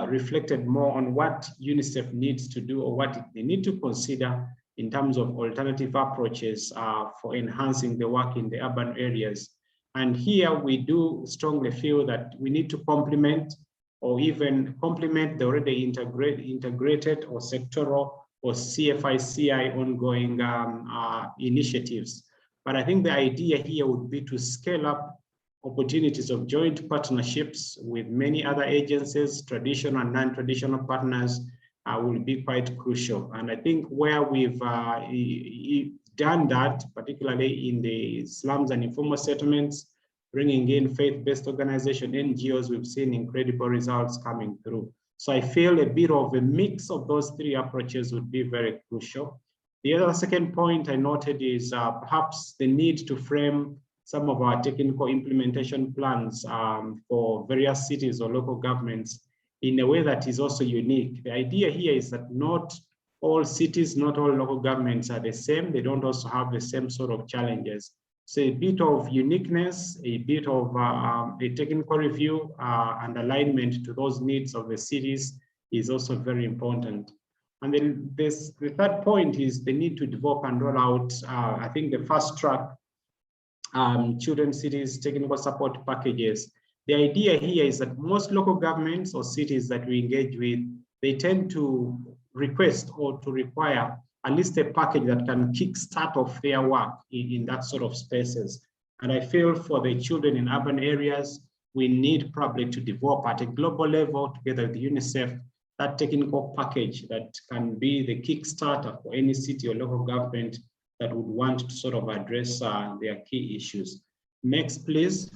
reflected more on what UNICEF needs to do or what they need to consider in terms of alternative approaches for enhancing the work in the urban areas. And here we do strongly feel that we need to complement or even complement the already integrated or sectoral or CFI-CI ongoing initiatives. But I think the idea here would be to scale up opportunities of joint partnerships with many other agencies, traditional and non-traditional partners, will be quite crucial. And I think where we've done that, particularly in the slums and informal settlements, bringing in faith-based organizations, NGOs, we've seen incredible results coming through. So I feel a bit of a mix of those three approaches would be very crucial. The other second point I noted is perhaps the need to frame some of our technical implementation plans for various cities or local governments in a way that is also unique. The idea here is that not all cities, not all local governments are the same. They don't also have the same sort of challenges. So a bit of uniqueness, a bit of a technical review and alignment to those needs of the cities is also very important. And then the third point is the need to develop and roll out, I think, the fast track children's cities technical support packages. The idea here is that most local governments or cities that we engage with, they tend to request or to require at least a package that can kickstart off their work in that sort of spaces. And I feel for the children in urban areas, we need probably to develop at a global level together with UNICEF, that technical package that can be the kickstarter for any city or local government that would want to sort of address their key issues. Next, please.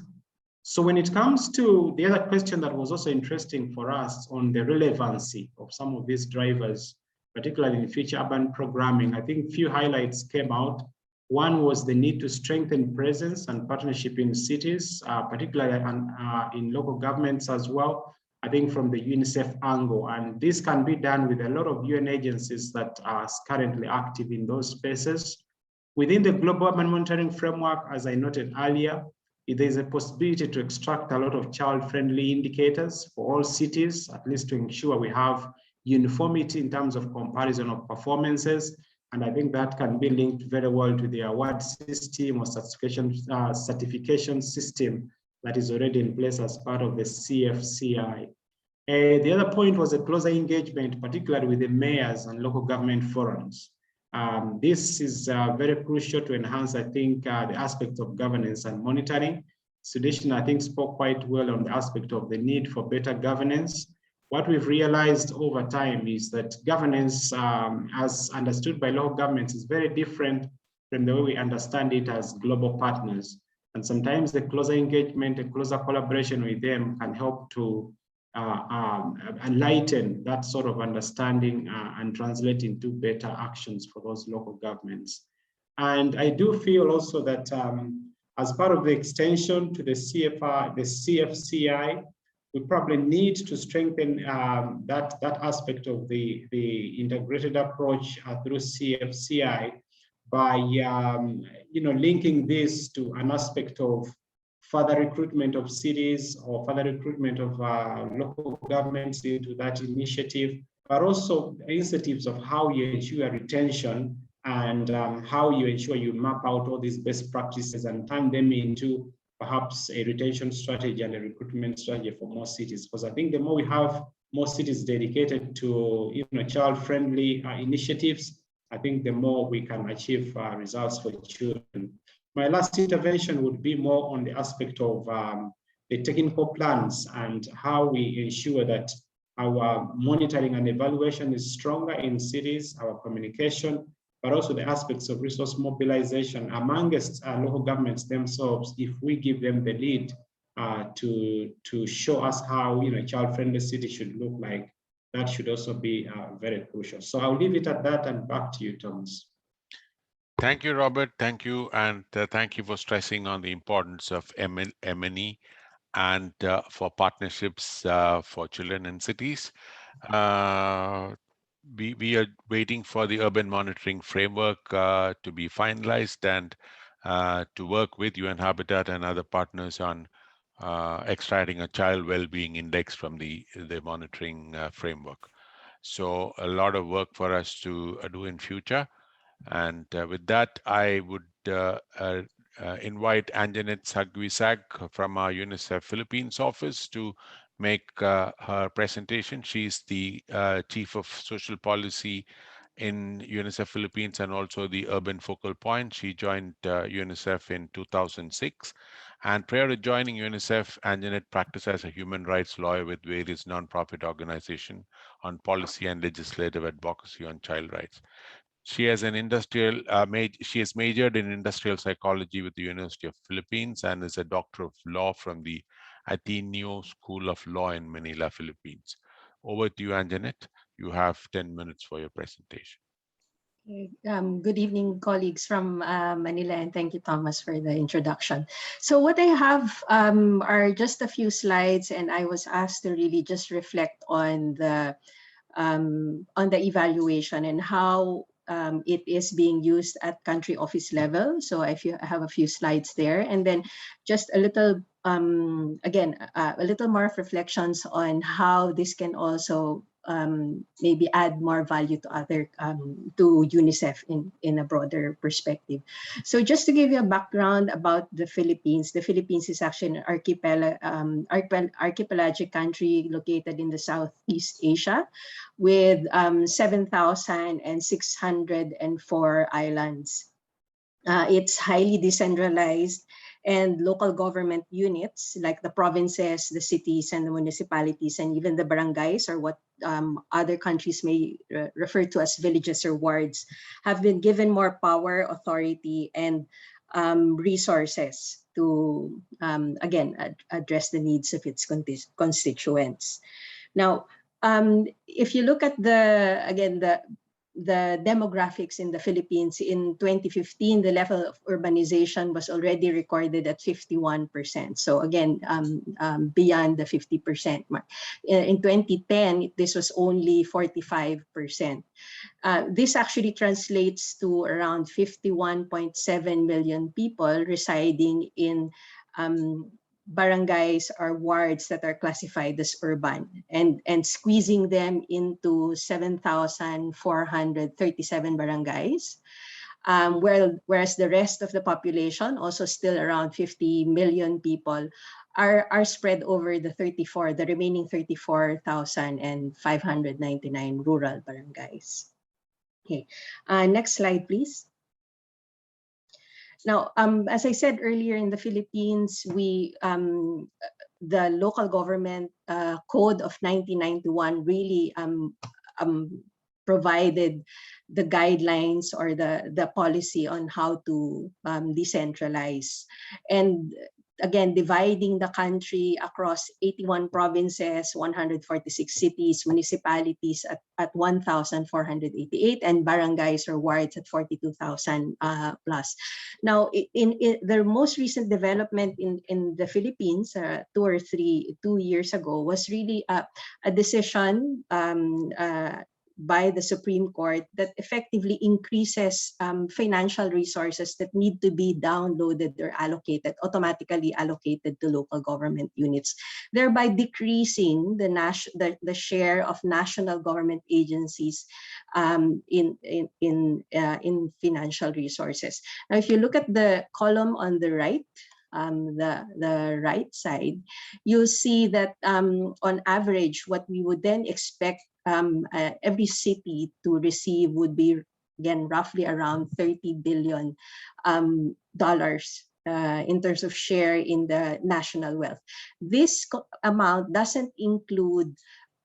So when it comes to the other question that was also interesting for us on the relevancy of some of these drivers, particularly in future urban programming, I think few highlights came out. One was the need to strengthen presence and partnership in cities, particularly in local governments as well, I think from the UNICEF angle, and this can be done with a lot of UN agencies that are currently active in those spaces. Within the global urban monitoring framework, as I noted earlier, there is a possibility to extract a lot of child-friendly indicators for all cities, at least to ensure we have uniformity in terms of comparison of performances. And I think that can be linked very well to the award system or certification system that is already in place as part of the CFCI. The other point was a closer engagement, particularly with the mayors and local government forums. This is very crucial to enhance, I think, the aspect of governance and monitoring. Sudeshna, I think, spoke quite well on the aspect of the need for better governance. What we've realized over time is that governance, as understood by local governments, is very different from the way we understand it as global partners. And sometimes the closer engagement and closer collaboration with them can help to enlighten that sort of understanding and translate into better actions for those local governments. And I do feel also that as part of the extension to the CFCI, we probably need to strengthen that aspect of the integrated approach through CFCI by linking this to an aspect of further recruitment of cities or further recruitment of local governments into that initiative, but also incentives of how you ensure retention and how you ensure you map out all these best practices and turn them into perhaps a retention strategy and a recruitment strategy for more cities. Because I think the more we have more cities dedicated to child-friendly initiatives, I think the more we can achieve results for children. My last intervention would be more on the aspect of the technical plans and how we ensure that our monitoring and evaluation is stronger in cities, our communication, but also the aspects of resource mobilization amongst local governments themselves. If we give them the lead to show us how child-friendly city should look like, that should also be very crucial. So I'll leave it at that and back to you, Thomas. Thank you, Robert. Thank you. And thank you for stressing on the importance of M&E and for partnerships for children in cities. We are waiting for the urban monitoring framework to be finalized and to work with UN Habitat and other partners on extracting a child well-being index from the monitoring framework. So a lot of work for us to do in future. And with that, I would invite Anjanette Sagwisag from our UNICEF Philippines office to make her presentation. She's the Chief of Social Policy in UNICEF Philippines and also the Urban Focal Point. She joined UNICEF in 2006. And prior to joining UNICEF, Anjanette practiced as a human rights lawyer with various nonprofit organizations on policy and legislative advocacy on child rights. She has she has majored in industrial psychology with the University of Philippines and is a doctor of law from the Ateneo School of Law in Manila, Philippines. Over to you, Anjanette. You have 10 minutes for your presentation. Good evening, colleagues from Manila, and thank you, Thomas, for the introduction. So what I have are just a few slides, and I was asked to really just reflect on the evaluation and how it is being used at country office level. So I have a few slides there, and then just a little, again, a little more reflections on how this can also maybe add more value to to UNICEF in a broader perspective. So just to give you a background about the Philippines is actually an archipelagic country located in the Southeast Asia with 7,604 islands. It's highly decentralized, and local government units like the provinces, the cities, and the municipalities, and even the barangays, or what other countries may refer to as villages or wards, have been given more power, authority, and resources to, again, address the needs of its constituents. Now, if you look at the demographics in the Philippines in 2015, the level of urbanization was already recorded at 51%. So again, beyond the 50% mark. In 2010, this was only 45%. This actually translates to around 51.7 million people residing in barangays or wards that are classified as urban, and squeezing them into 7,437 barangays. Whereas the rest of the population, also still around 50 million people, are spread over the remaining 34,599 rural barangays. Okay, next slide, please. Now, as I said earlier, in the Philippines, the local government code of 1991 really provided the guidelines or the policy on how to decentralize. And again, dividing the country across 81 provinces, 146 cities, municipalities at 1,488, and barangays or wards at 42,000 plus. Now, in the most recent development in the Philippines, 2 years ago, was really a decision by the Supreme Court that effectively increases financial resources that need to be downloaded or automatically allocated to local government units, thereby decreasing the share of national government agencies in financial resources. Now, if you look at the column on the right, the right side, you'll see that on average, what we would then expect every city to receive would be, again, roughly around $30 billion in terms of share in the national wealth. This amount doesn't include,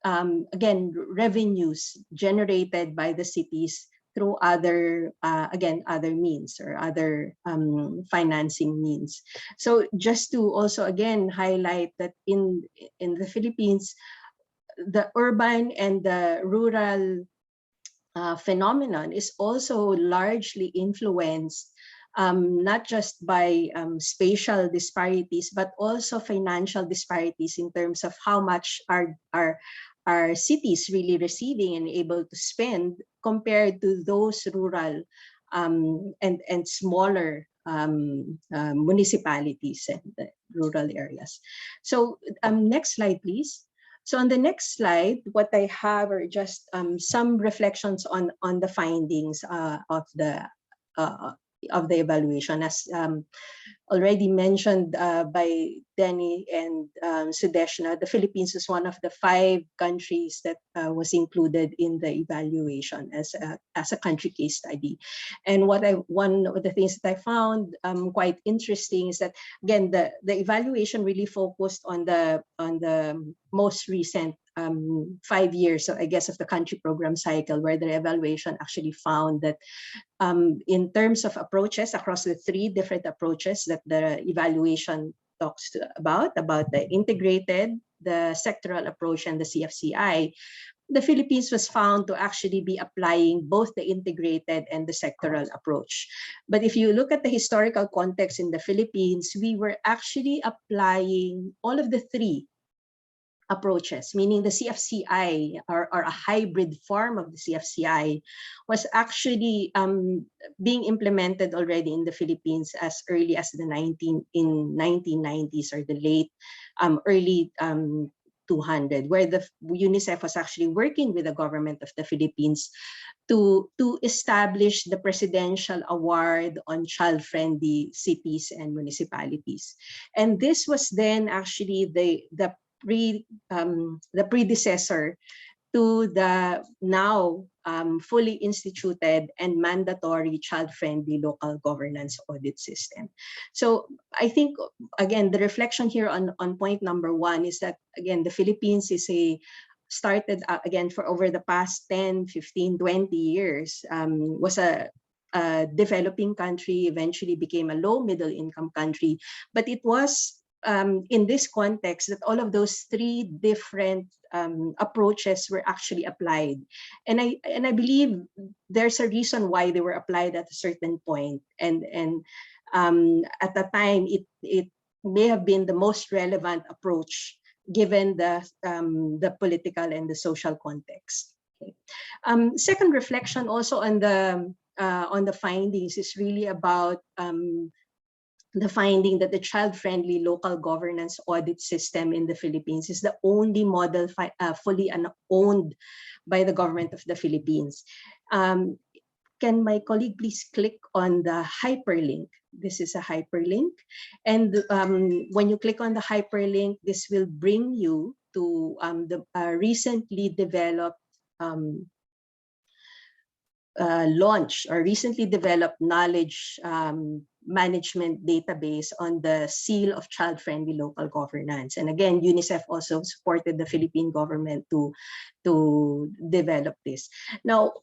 again, revenues generated by the cities through other means or other financing means. So just to also again highlight that in the Philippines, the urban and the rural phenomenon is also largely influenced not just by spatial disparities, but also financial disparities in terms of how much are cities really receiving and able to spend compared to those rural and smaller municipalities and the rural areas. So next slide, please. So on the next slide, what I have are just some reflections on the findings of the evaluation. As already mentioned by Denny and Sudeshna, the Philippines is one of the 5 countries that was included in the evaluation as a country case study. And one of the things that I found quite interesting is that, again, the evaluation really focused on the most recent 5 years, so I guess, of the country program cycle, where the evaluation actually found that in terms of approaches across the 3 different approaches that the evaluation talks about the integrated, the sectoral approach, and the CFCI, the Philippines was found to actually be applying both the integrated and the sectoral approach. But if you look at the historical context in the Philippines, we were actually applying all of the 3 approaches, meaning the CFCI or a hybrid form of the CFCI was actually being implemented already in the Philippines as early as the 1990s or the late early 200, where the UNICEF was actually working with the government of the Philippines to establish the Presidential Award on Child-Friendly Cities and Municipalities. And this was then actually the predecessor to the now fully instituted and mandatory child-friendly local governance audit system. So I think, again, the reflection here on point number 1 is that, again, the Philippines is started again for over the past 10, 15, 20 years, was a developing country, eventually became a low middle income country, but it was in this context that all of those three different approaches were actually applied. And I believe there's a reason why they were applied at a certain point. And at the time, it may have been the most relevant approach given the political and the social context. Okay. Second reflection also on the findings is really about the finding that the child-friendly local governance audit system in the Philippines is the only model fully owned by the government of the Philippines. Can my colleague please click on the hyperlink? This is a hyperlink. And when you click on the hyperlink, this will bring you to the recently developed launch or recently developed knowledge management database on the seal of child-friendly local governance. And again, UNICEF also supported the Philippine government to develop this. Now,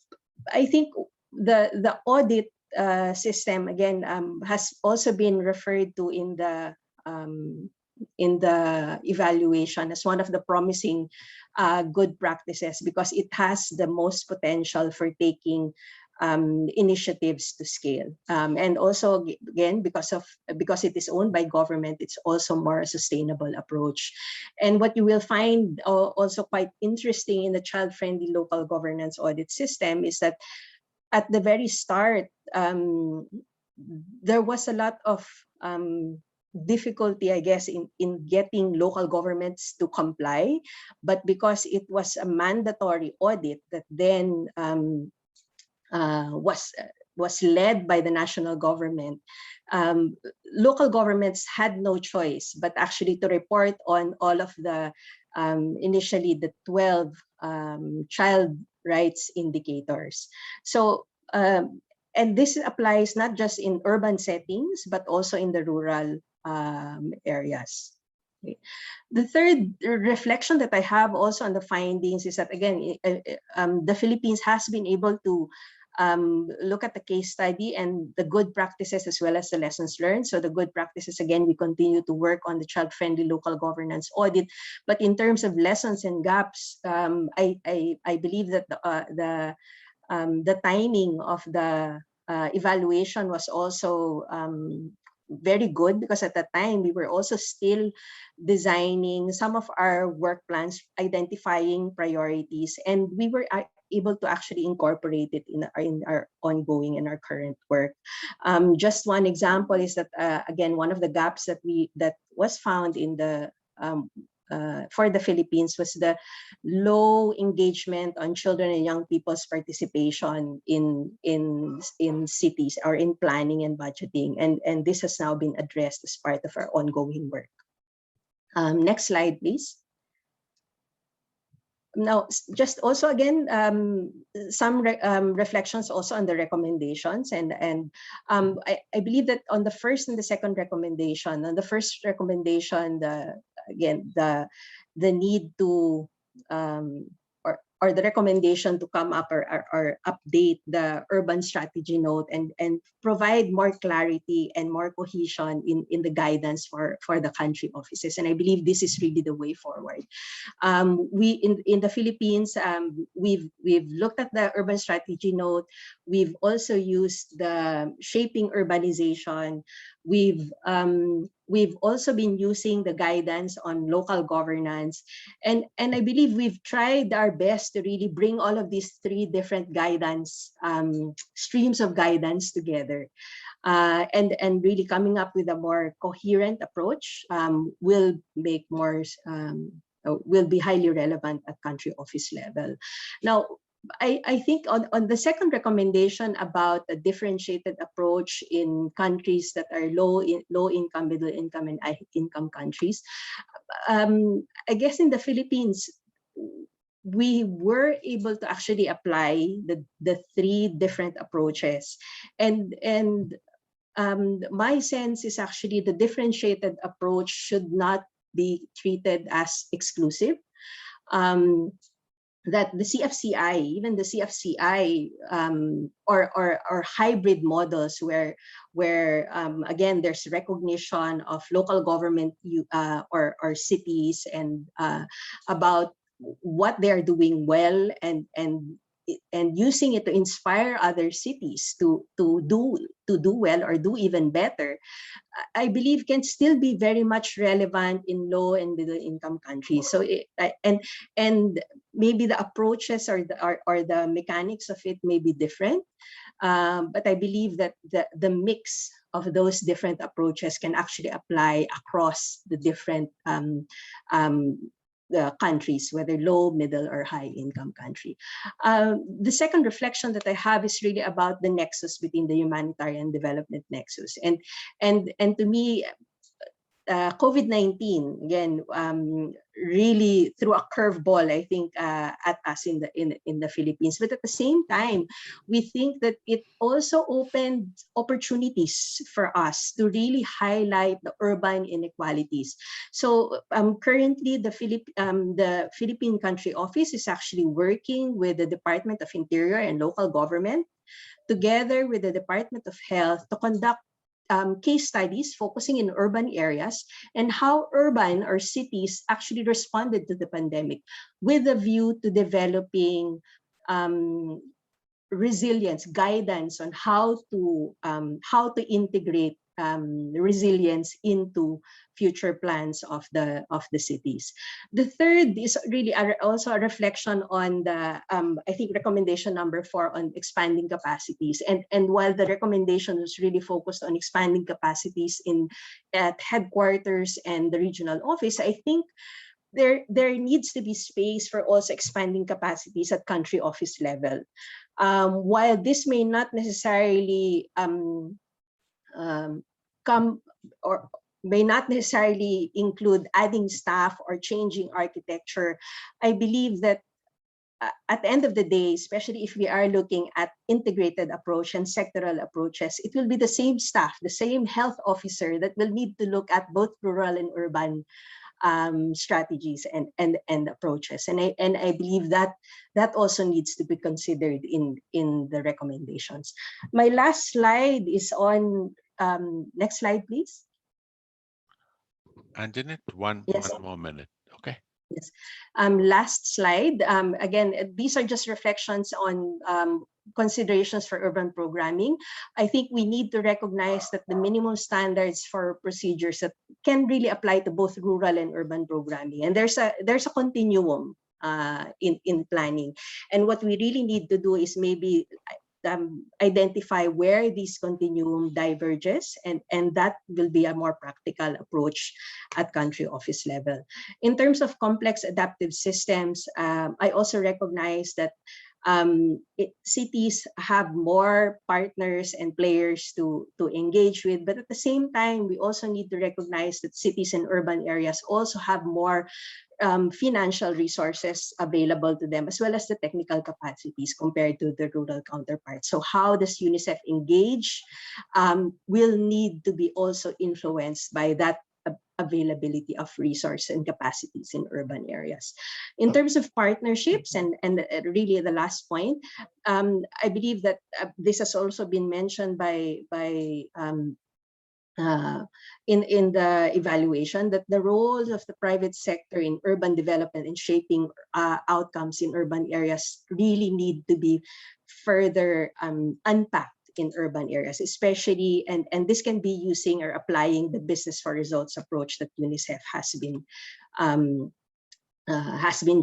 I think the audit system again has also been referred to in the evaluation as one of the promising good practices because it has the most potential for taking initiatives to scale. And also, again, because it is owned by government, it's also more sustainable approach. And what you will find also quite interesting in the child-friendly local governance audit system is that at the very start, there was a lot of difficulty, I guess, in getting local governments to comply. But because it was a mandatory audit that then was led by the national government, local governments had no choice but actually to report on all of the initially the 12 child rights indicators. So and this applies not just in urban settings but also in the rural areas. Okay. The third reflection that I have also on the findings is that again the Philippines has been able to look at the case study and the good practices as well as the lessons learned. So the good practices, again, we continue to work on the child-friendly local governance audit. But in terms of lessons and gaps, I believe that the timing of the evaluation was also very good because at that time we were also still designing some of our work plans, identifying priorities, and we were able to actually incorporate it in our ongoing and our current work. Just one example is that again, one of the gaps that was found in the for the Philippines was the low engagement on children and young people's participation in cities or in planning and budgeting, and this has now been addressed as part of our ongoing work. Next slide, please. Now, just also again, some reflections also on the recommendations, and I believe that on the first and the second recommendation, on the first recommendation, the need to or the recommendation to come up or update the urban strategy note and provide more clarity and more cohesion in the guidance for the country offices. And I believe this is really the way forward. We in the Philippines, we've looked at the urban strategy note. We've also used the shaping urbanization. We've also been using the guidance on local governance, and I believe we've tried our best to really bring all of these three different guidance streams of guidance together, and really coming up with a more coherent approach will make more will be highly relevant at country office level. Now, I think on the second recommendation about a differentiated approach in countries that are low income, middle income, and high income countries, I guess in the Philippines, we were able to actually apply the three different approaches, and my sense is actually the differentiated approach should not be treated as exclusive. that the CFCI, even the CFCI, or hybrid models where again there's recognition of local government or cities and about what they're doing well and using it to inspire other cities to do well or do even better, I believe can still be very much relevant in low and middle income countries. So and maybe the approaches or the mechanics of it may be different, but I believe that the mix of those different approaches can actually apply across the different countries, whether low, middle, or high income country. The second reflection that I have is really about the nexus between the humanitarian development nexus. And to me, COVID-19 again really threw a curveball, I think, at us in the Philippines. But at the same time, we think that it also opened opportunities for us to really highlight the urban inequalities. So currently, the Philippine Country Office is actually working with the Department of Interior and local government, together with the Department of Health, to conduct case studies focusing in urban areas and how urban or cities actually responded to the pandemic, with a view to developing resilience, guidance on how to integrate resilience into future plans of the cities. The third is really also a reflection on the I think recommendation number 4 on expanding capacities. And while the recommendation was really focused on expanding capacities at headquarters and the regional office, I think there needs to be space for also expanding capacities at country office level. While this may not necessarily come or may not necessarily include adding staff or changing architecture, I believe that at the end of the day, especially if we are looking at integrated approach and sectoral approaches, it will be the same staff, the same health officer that will need to look at both rural and urban strategies and approaches. And I believe that also needs to be considered in the recommendations. My last slide is on, next slide, please. Anjanette, one more minute. Okay. Yes. Last slide. Again, these are just reflections on considerations for urban programming. I think we need to recognize that the minimum standards for procedures that can really apply to both rural and urban programming. And there's a continuum in planning. And what we really need to do is maybe identify where this continuum diverges, and that will be a more practical approach at country office level. In terms of complex adaptive systems, I also recognize that cities have more partners and players to engage with, but at the same time, we also need to recognize that cities and urban areas also have more financial resources available to them, as well as the technical capacities compared to the rural counterparts. So how does UNICEF engage will need to be also influenced by that availability of resource and capacities in urban areas. In terms of partnerships, and really the last point, I believe that this has also been mentioned by in the evaluation, that the roles of the private sector in urban development and shaping outcomes in urban areas really need to be further unpacked in urban areas, especially, and this can be using or applying the business for results approach that UNICEF has been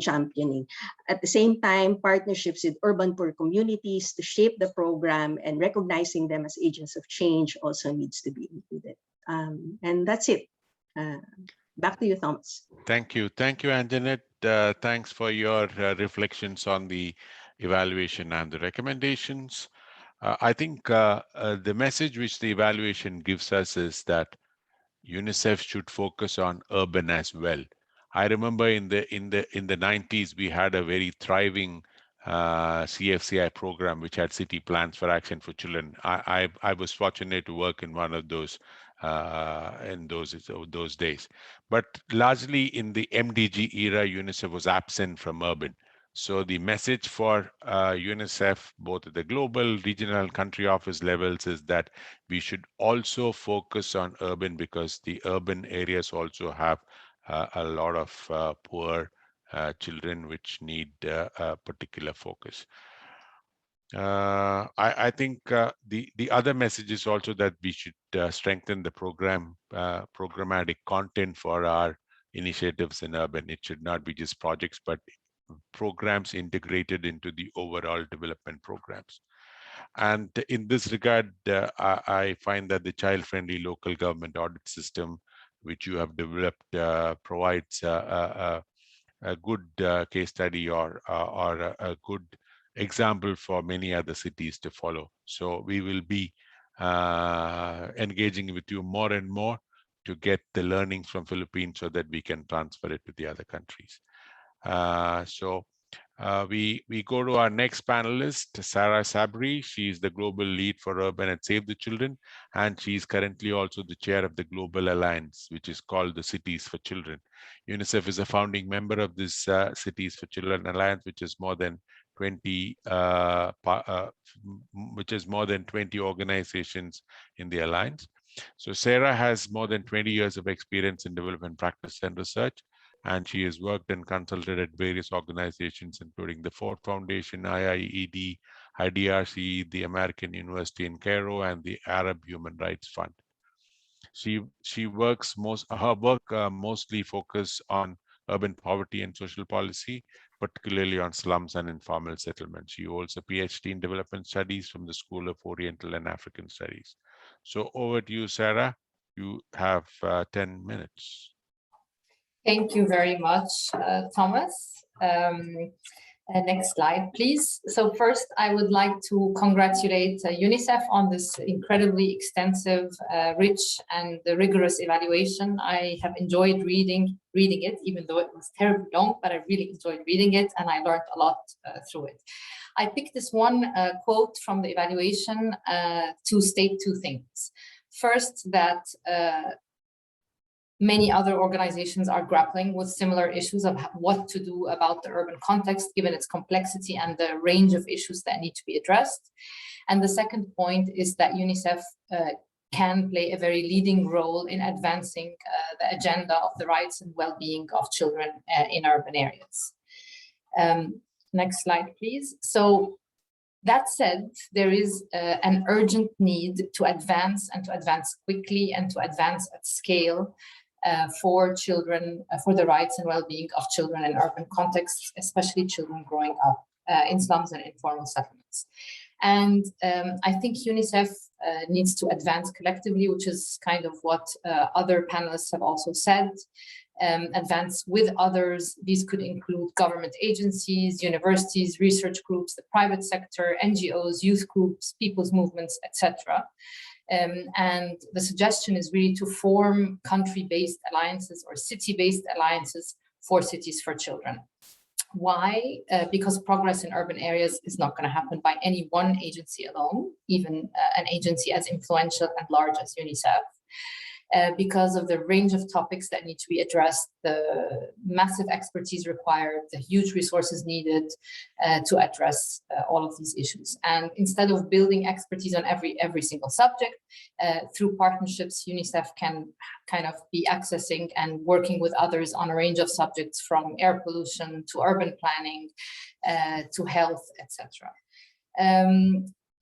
championing. At the same time, partnerships with urban poor communities to shape the program and recognizing them as agents of change also needs to be included. And that's it. Back to you, Thomas. Thank you, Anjanette. Thanks for your reflections on the evaluation and the recommendations. I think the message which the evaluation gives us is that UNICEF should focus on urban as well. I remember in the 90s, we had a very thriving CFCI program which had city plans for action for children. I was fortunate to work in one of those in those days. But largely in the MDG era, UNICEF was absent from urban. So the message for UNICEF, both at the global, regional, and country office levels, is that we should also focus on urban, because the urban areas also have a lot of poor children which need a particular focus. I think the other message is also that we should strengthen the programmatic content for our initiatives in urban. It should not be just projects, but programs integrated into the overall development programs. And in this regard, I find that the child-friendly local government audit system, which you have developed, provides a good case study or a good example for many other cities to follow. So we will be engaging with you more and more to get the learnings from Philippines so that we can transfer it to the other countries. We go to our next panelist, Sarah Sabri. She is the global lead for Urban and Save the Children, and she is currently also the chair of the Global Alliance, which is called the Cities for Children. UNICEF is a founding member of this Cities for Children Alliance, which is more than 20 organizations in the alliance. So Sarah has more than 20 years of experience in development practice and research, and she has worked and consulted at various organizations, including the Ford Foundation, IIED, IDRC, the American University in Cairo, and the Arab Human Rights Fund. Her work mostly focus on urban poverty and social policy, particularly on slums and informal settlements. She holds a PhD in development studies from the School of Oriental and African Studies. So over to you, Sarah. You have 10 minutes. Thank you very much, Thomas. Next slide, please. So first, I would like to congratulate UNICEF on this incredibly extensive, rich, and rigorous evaluation. I have enjoyed reading it, even though it was terribly long, but I really enjoyed reading it, and I learned a lot through it. I picked this one quote from the evaluation to state two things. First, that many other organizations are grappling with similar issues of what to do about the urban context, given its complexity and the range of issues that need to be addressed. And the second point is that UNICEF can play a very leading role in advancing the agenda of the rights and well-being of children in urban areas. Next slide, please. So that said, there is an urgent need to advance, and to advance quickly, and to advance at scale for children, for the rights and well-being of children in urban contexts, especially children growing up in slums and informal settlements. And I think UNICEF needs to advance collectively, which is kind of what other panelists have also said. Advance with others. These could include government agencies, universities, research groups, the private sector, NGOs, youth groups, people's movements, etc. And the suggestion is really to form country-based alliances or city-based alliances for Cities for Children. Why? Because progress in urban areas is not going to happen by any one agency alone, even an agency as influential and large as UNICEF. Because of the range of topics that need to be addressed, the massive expertise required, the huge resources needed to address all of these issues. And instead of building expertise on every single subject, through partnerships, UNICEF can kind of be accessing and working with others on a range of subjects, from air pollution to urban planning to health, etc.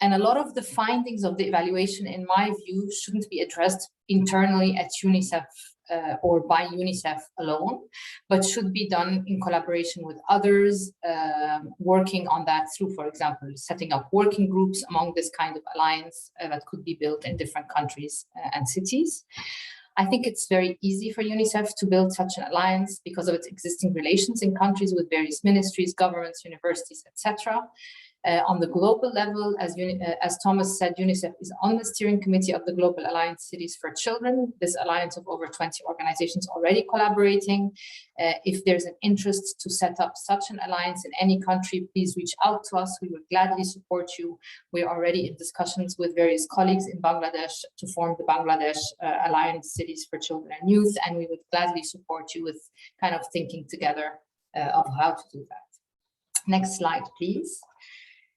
And a lot of the findings of the evaluation, in my view, shouldn't be addressed internally at UNICEF or by UNICEF alone, but should be done in collaboration with others, working on that through, for example, setting up working groups among this kind of alliance that could be built in different countries and cities. I think it's very easy for UNICEF to build such an alliance because of its existing relations in countries with various ministries, governments, universities, etc. On the global level, as Thomas said, UNICEF is on the steering committee of the Global Alliance Cities for Children, this alliance of over 20 organizations already collaborating. If there's an interest to set up such an alliance in any country, please reach out to us. We would gladly support you. We're already in discussions with various colleagues in Bangladesh to form the Bangladesh Alliance Cities for Children and Youth, and we would gladly support you with kind of thinking together of how to do that. Next slide, please.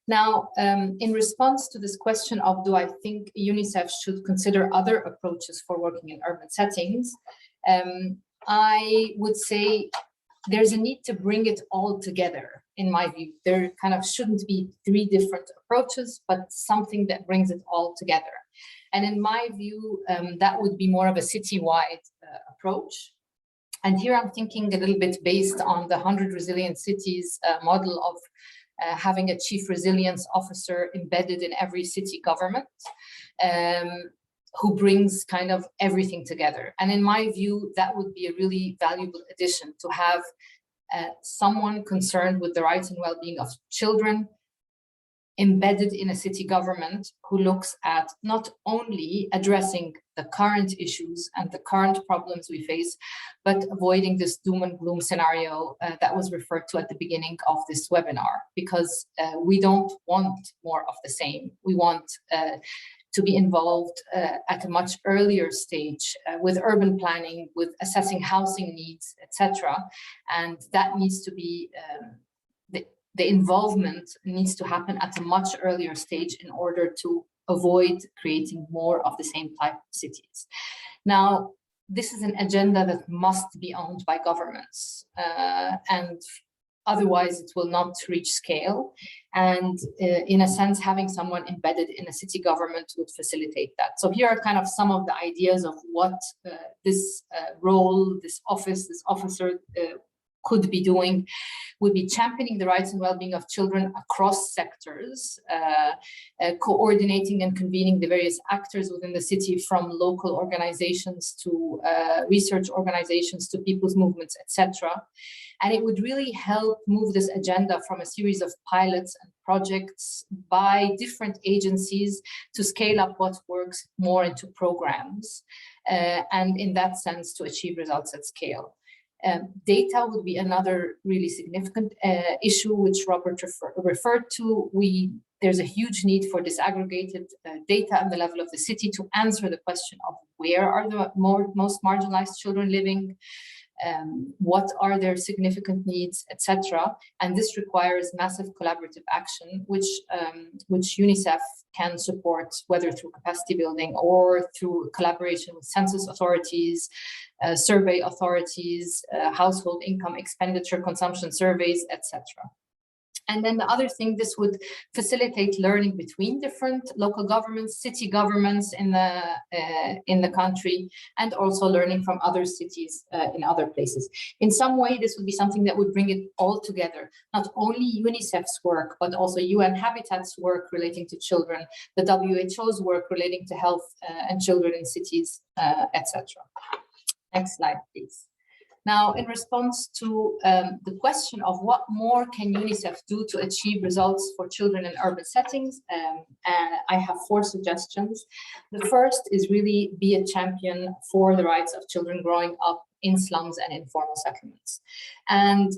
Now, in response to this question of do I think UNICEF should consider other approaches for working in urban settings, I would say there's a need to bring it all together, in my view. There kind of shouldn't be three different approaches, but something that brings it all together. And in my view, that would be more of a citywide approach. And here I'm thinking a little bit based on the 100 Resilient Cities model of having a chief resilience officer embedded in every city government, who brings kind of everything together. And in my view, that would be a really valuable addition to have someone concerned with the rights and well-being of children embedded in a city government who looks at not only addressing the current issues and the current problems we face, but avoiding this doom and gloom scenario that was referred to at the beginning of this webinar, because we don't want more of the same. We want to be involved at a much earlier stage with urban planning, with assessing housing needs, etc. And that needs to be, the involvement needs to happen at a much earlier stage in order to avoid creating more of the same type of cities. Now, this is an agenda that must be owned by governments, and otherwise it will not reach scale. And in a sense, having someone embedded in a city government would facilitate that. So here are kind of some of the ideas of what this role, this office, this officer could be doing. Would be championing the rights and well-being of children across sectors, coordinating and convening the various actors within the city, from local organizations to research organizations to people's movements, etc. And it would really help move this agenda from a series of pilots and projects by different agencies to scale up what works more into programs, and in that sense to achieve results at scale. Data would be another really significant issue, which Robert referred to. There's a huge need for disaggregated data at the level of the city to answer the question of where are the most marginalized children living, what are their significant needs, etc. And this requires massive collaborative action, which UNICEF can support, whether through capacity building or through collaboration with census authorities, survey authorities, household income expenditure consumption surveys, etc. And then the other thing, this would facilitate learning between different local governments, city governments in the country, and also learning from other cities in other places. In some way, this would be something that would bring it all together, not only UNICEF's work, but also UN Habitat's work relating to children, the WHO's work relating to health and children in cities, etc. Next slide, please. Now, in response to the question of what more can UNICEF do to achieve results for children in urban settings, I have 4 suggestions. The first is really be a champion for the rights of children growing up in slums and informal settlements. And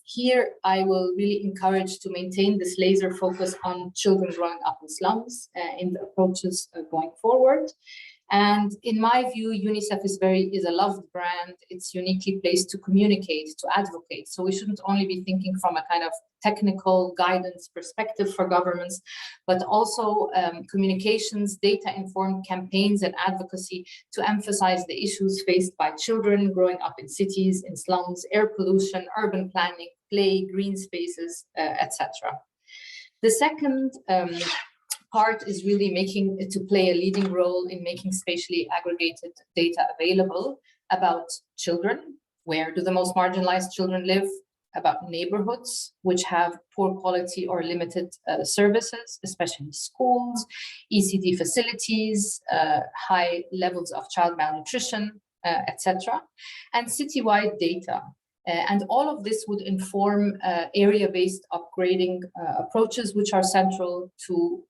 here I will really encourage to maintain this laser focus on children growing up in slums in the approaches going forward. And in my view, UNICEF is a loved brand. It's uniquely placed to communicate, to advocate. So we shouldn't only be thinking from a kind of technical guidance perspective for governments, but also communications, data-informed campaigns and advocacy to emphasize the issues faced by children growing up in cities, in slums, air pollution, urban planning, play, green spaces, etc. The second part is really to play a leading role in making spatially aggregated data available about children. Where do the most marginalized children live? About neighborhoods which have poor quality or limited services, especially schools, ECD facilities, high levels of child malnutrition, etc. And citywide data. And all of this would inform area-based upgrading approaches, which are central to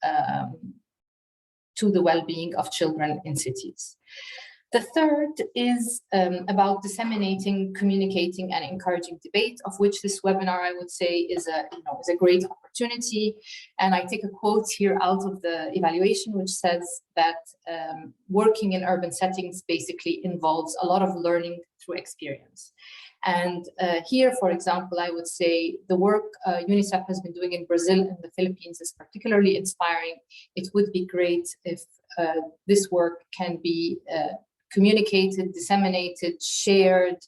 the well-being of children in cities. The third is about disseminating, communicating, and encouraging debate, of which this webinar, I would say, is a great opportunity. And I take a quote here out of the evaluation, which says that working in urban settings basically involves a lot of learning through experience. And here, for example, I would say the work UNICEF has been doing in Brazil and the Philippines is particularly inspiring. It would be great if this work can be communicated, disseminated, shared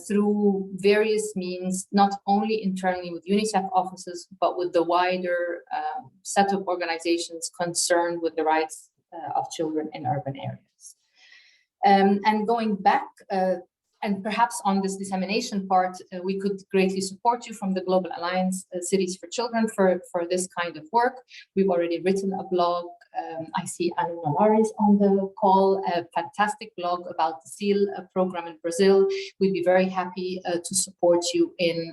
through various means, not only internally with UNICEF offices, but with the wider set of organizations concerned with the rights of children in urban areas. And going back, and perhaps on this dissemination part, we could greatly support you from the Global Alliance Cities for Children for this kind of work. We've already written a blog. I see Anu Nalares on the call, a fantastic blog about the SEAL program in Brazil. We'd be very happy to support you in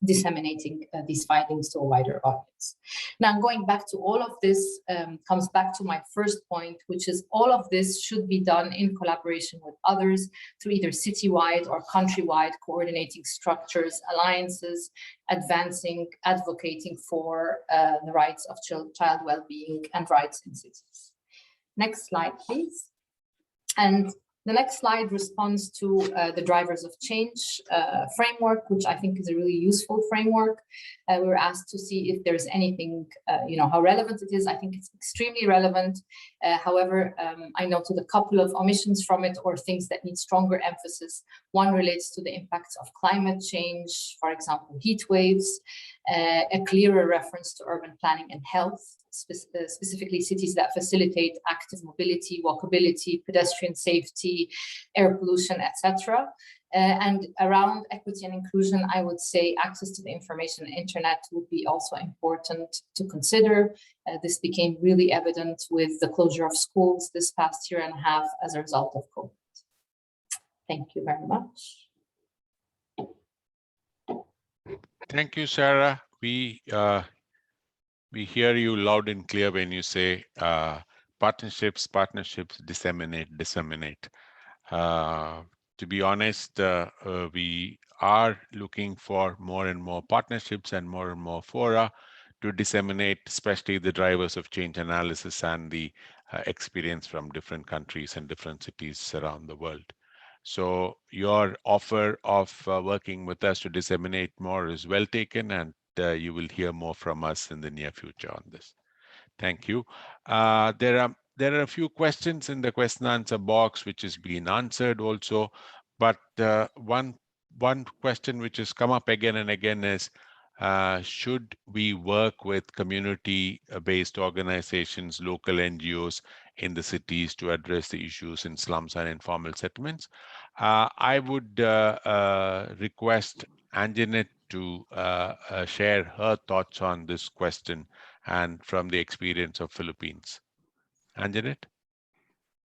disseminating these findings to a wider audience. Now, going back to all of this comes back to my first point, which is all of this should be done in collaboration with others through either citywide or countrywide coordinating structures, alliances, advancing, advocating for the rights of child well-being and rights in cities. Next slide, please. And the next slide responds to the drivers of change framework, which I think is a really useful framework. We were asked to see if there's anything, how relevant it is. I think it's extremely relevant. However, I noted a couple of omissions from it or things that need stronger emphasis. One relates to the impacts of climate change, for example, heat waves, a clearer reference to urban planning and health, specifically cities that facilitate active mobility, walkability, pedestrian safety, air pollution, etc. And around equity and inclusion, I would say access to the information and internet would be also important to consider. This became really evident with the closure of schools this past year and a half as a result of COVID. Thank you very much. Thank you, Sarah. We hear you loud and clear when you say partnerships, disseminate. To be honest, we are looking for more and more partnerships and more fora to disseminate, especially the drivers of change analysis and the experience from different countries and different cities around the world. So your offer of working with us to disseminate more is well taken, and you will hear more from us in the near future on this. Thank you. There are a few questions in the question answer box which is being answered also, but one question which has come up again and again is, should we work with community-based organizations, local NGOs in the cities to address the issues in slums and informal settlements? I would request Anjanette to share her thoughts on this question and from the experience of Philippines. Anjanette?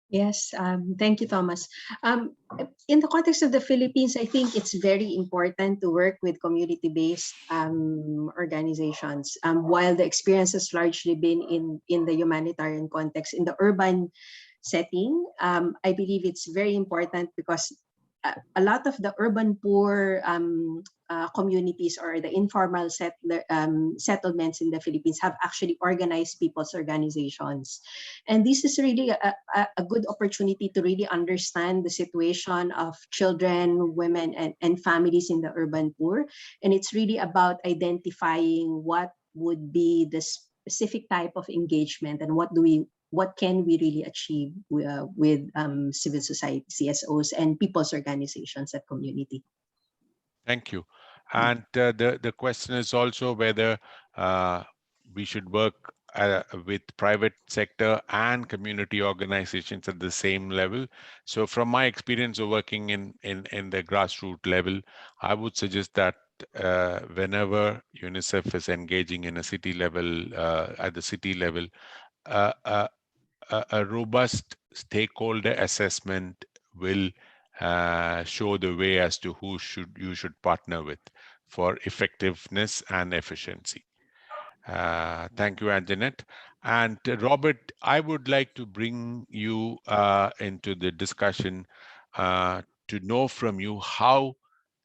Yes, thank you, Thomas. In the context of the Philippines, I think it's very important to work with community-based organizations. While the experience has largely been in the humanitarian context, in the urban setting, I believe it's very important because a lot of the urban poor communities or the informal settlements in the Philippines have actually organized people's organizations. And this is really a good opportunity to really understand the situation of children, women, and families in the urban poor. And it's really about identifying what would be the specific type of engagement and what can we really achieve with civil society, CSOs, and people's organizations at community. Thank you. And the question is also whether we should work with private sector and community organizations at the same level. So from my experience of working in the grassroots level, I would suggest that whenever UNICEF is engaging in a city level, at the city level, a robust stakeholder assessment will show the way as to who you should partner with for effectiveness and efficiency. Thank you, Anjanette. And Robert, I would like to bring you into the discussion to know from you how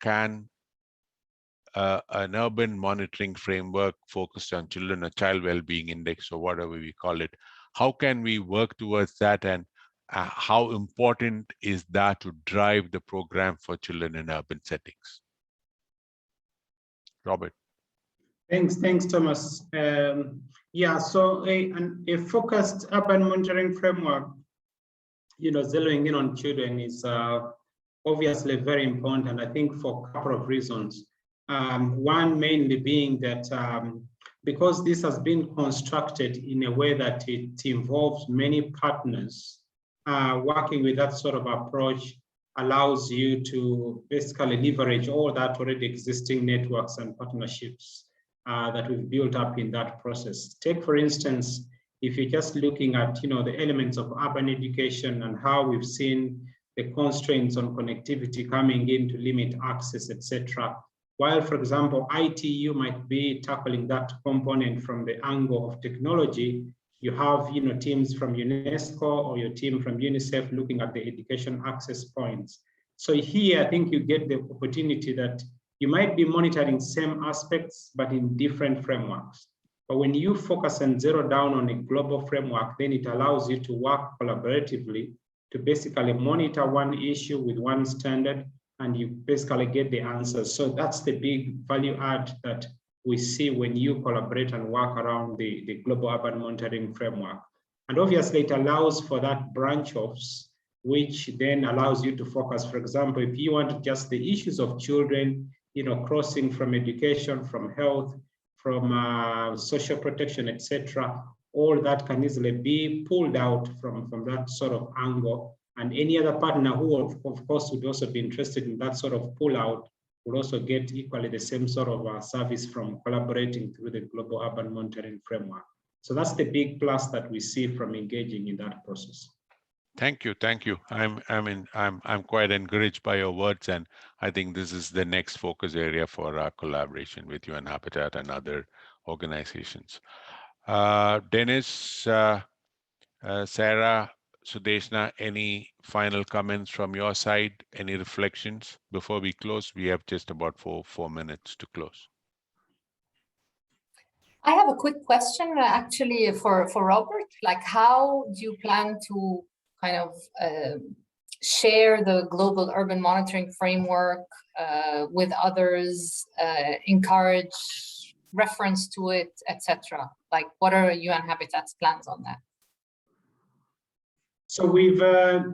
can an urban monitoring framework focused on children, a child well-being index, or whatever we call it, how can we work towards that, and how important is that to drive the program for children in urban settings? Robert. Thanks, Thomas. Yeah, so a focused urban monitoring framework, zeroing in on children is obviously very important, I think, for a couple of reasons. One mainly being that because this has been constructed in a way that it involves many partners, working with that sort of approach allows you to basically leverage all that already existing networks and partnerships that we've built up in that process. Take, for instance, if you're just looking at the elements of urban education and how we've seen the constraints on connectivity coming in to limit access, etc. While, for example, ITU might be tackling that component from the angle of technology, you have teams from UNESCO or your team from UNICEF looking at the education access points. So here, I think you get the opportunity that you might be monitoring same aspects, but in different frameworks. But when you focus and zero down on a global framework, then it allows you to work collaboratively to basically monitor one issue with one standard, and you basically get the answers. So that's the big value add that we see when you collaborate and work around the global urban monitoring framework. And obviously it allows for that branch offs, which then allows you to focus. For example, if you want just the issues of children, crossing from education, from health, from social protection, etc., all that can easily be pulled out from that sort of angle. And any other partner who, of course, would also be interested in that sort of pull out will also get equally the same sort of service from collaborating through the global urban monitoring framework. So that's the big plus that we see from engaging in that process. Thank you. I'm quite encouraged by your words, and I think this is the next focus area for our collaboration with UN Habitat and other organizations. Dennis, Sarah, Sudeshna, any final comments from your side? Any reflections before we close? We have just about four minutes to close. I have a quick question actually for Robert. Like, how do you plan to kind of share the global urban monitoring framework with others, encourage reference to it, etc.? Like, what are UN Habitat's plans on that? So we've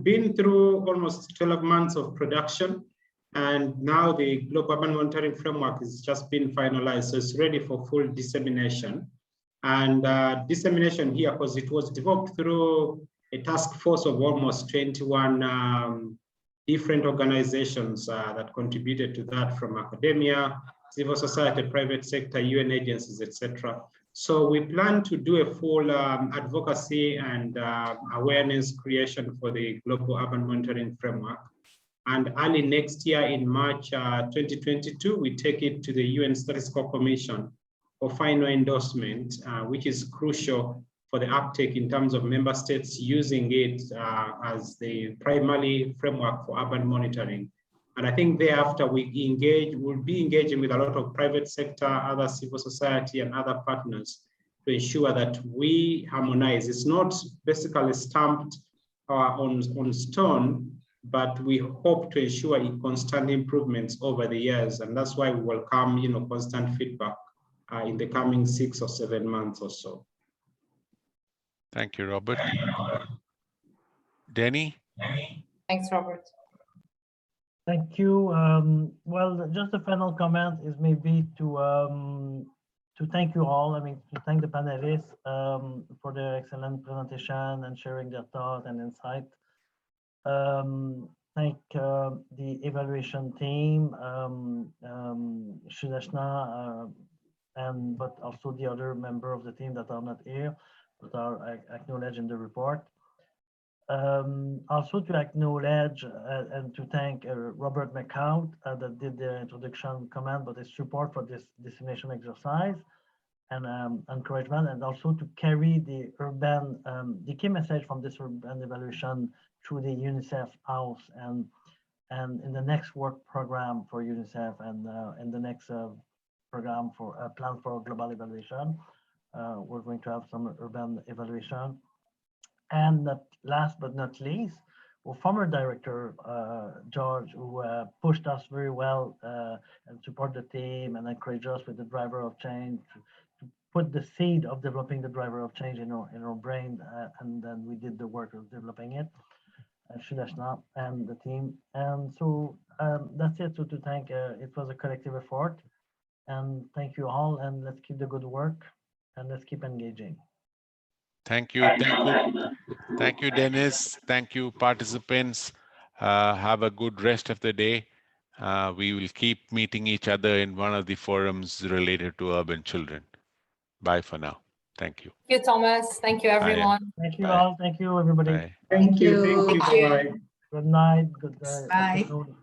been through almost 12 months of production, and now the global urban monitoring framework has just been finalized, so it's ready for full dissemination. And dissemination here, because it was developed through a task force of almost 21 different organizations that contributed to that, from academia, civil society, private sector, UN agencies, etc. So we plan to do a full advocacy and awareness creation for the global urban monitoring framework. And early next year, in March 2022, we take it to the UN Statistical Commission for final endorsement, which is crucial for the uptake in terms of member states using it as the primary framework for urban monitoring. And I think thereafter we'll be engaging with a lot of private sector, other civil society, and other partners to ensure that we harmonize. It's not basically stamped on stone, but we hope to ensure constant improvements over the years. And that's why we welcome constant feedback in the coming 6 or 7 months or so. Thank you, Robert. Denny? Thanks, Robert. Thank you. Well, just a final comment is maybe to thank you all. I mean, to thank the panelists for their excellent presentation and sharing their thoughts and insight. Thank the evaluation team, Sudeshna, but also the other member of the team that are not here, but are acknowledged in the report. Also to acknowledge and to thank Robert McCout that did the introduction comment, but his support for this dissemination exercise and encouragement, and also to carry the urban, the key message from this urban evaluation through the UNICEF house and in the next work program for UNICEF and in the next program for plan for global evaluation. We're going to have some urban evaluation. And last but not least, our former director, George, who pushed us very well and support the team and encourage us with the driver of change to put the seed of developing the driver of change in our brain, and then we did the work of developing it, Shudeshna and the team. And so that's it. So to thank, it was a collective effort, and thank you all, and let's keep the good work and let's keep engaging. Thank you. Thank you, Dennis. Thank you, participants. Have a good rest of the day. We will keep meeting each other in one of the forums related to urban children. Bye for now. Thank you. Thank you, Thomas. Thank you, everyone. Thank you Bye. all. Thank you, everybody. Bye. Thank you. Thank Thank you. you. Bye-bye. Good night. Good Bye. afternoon.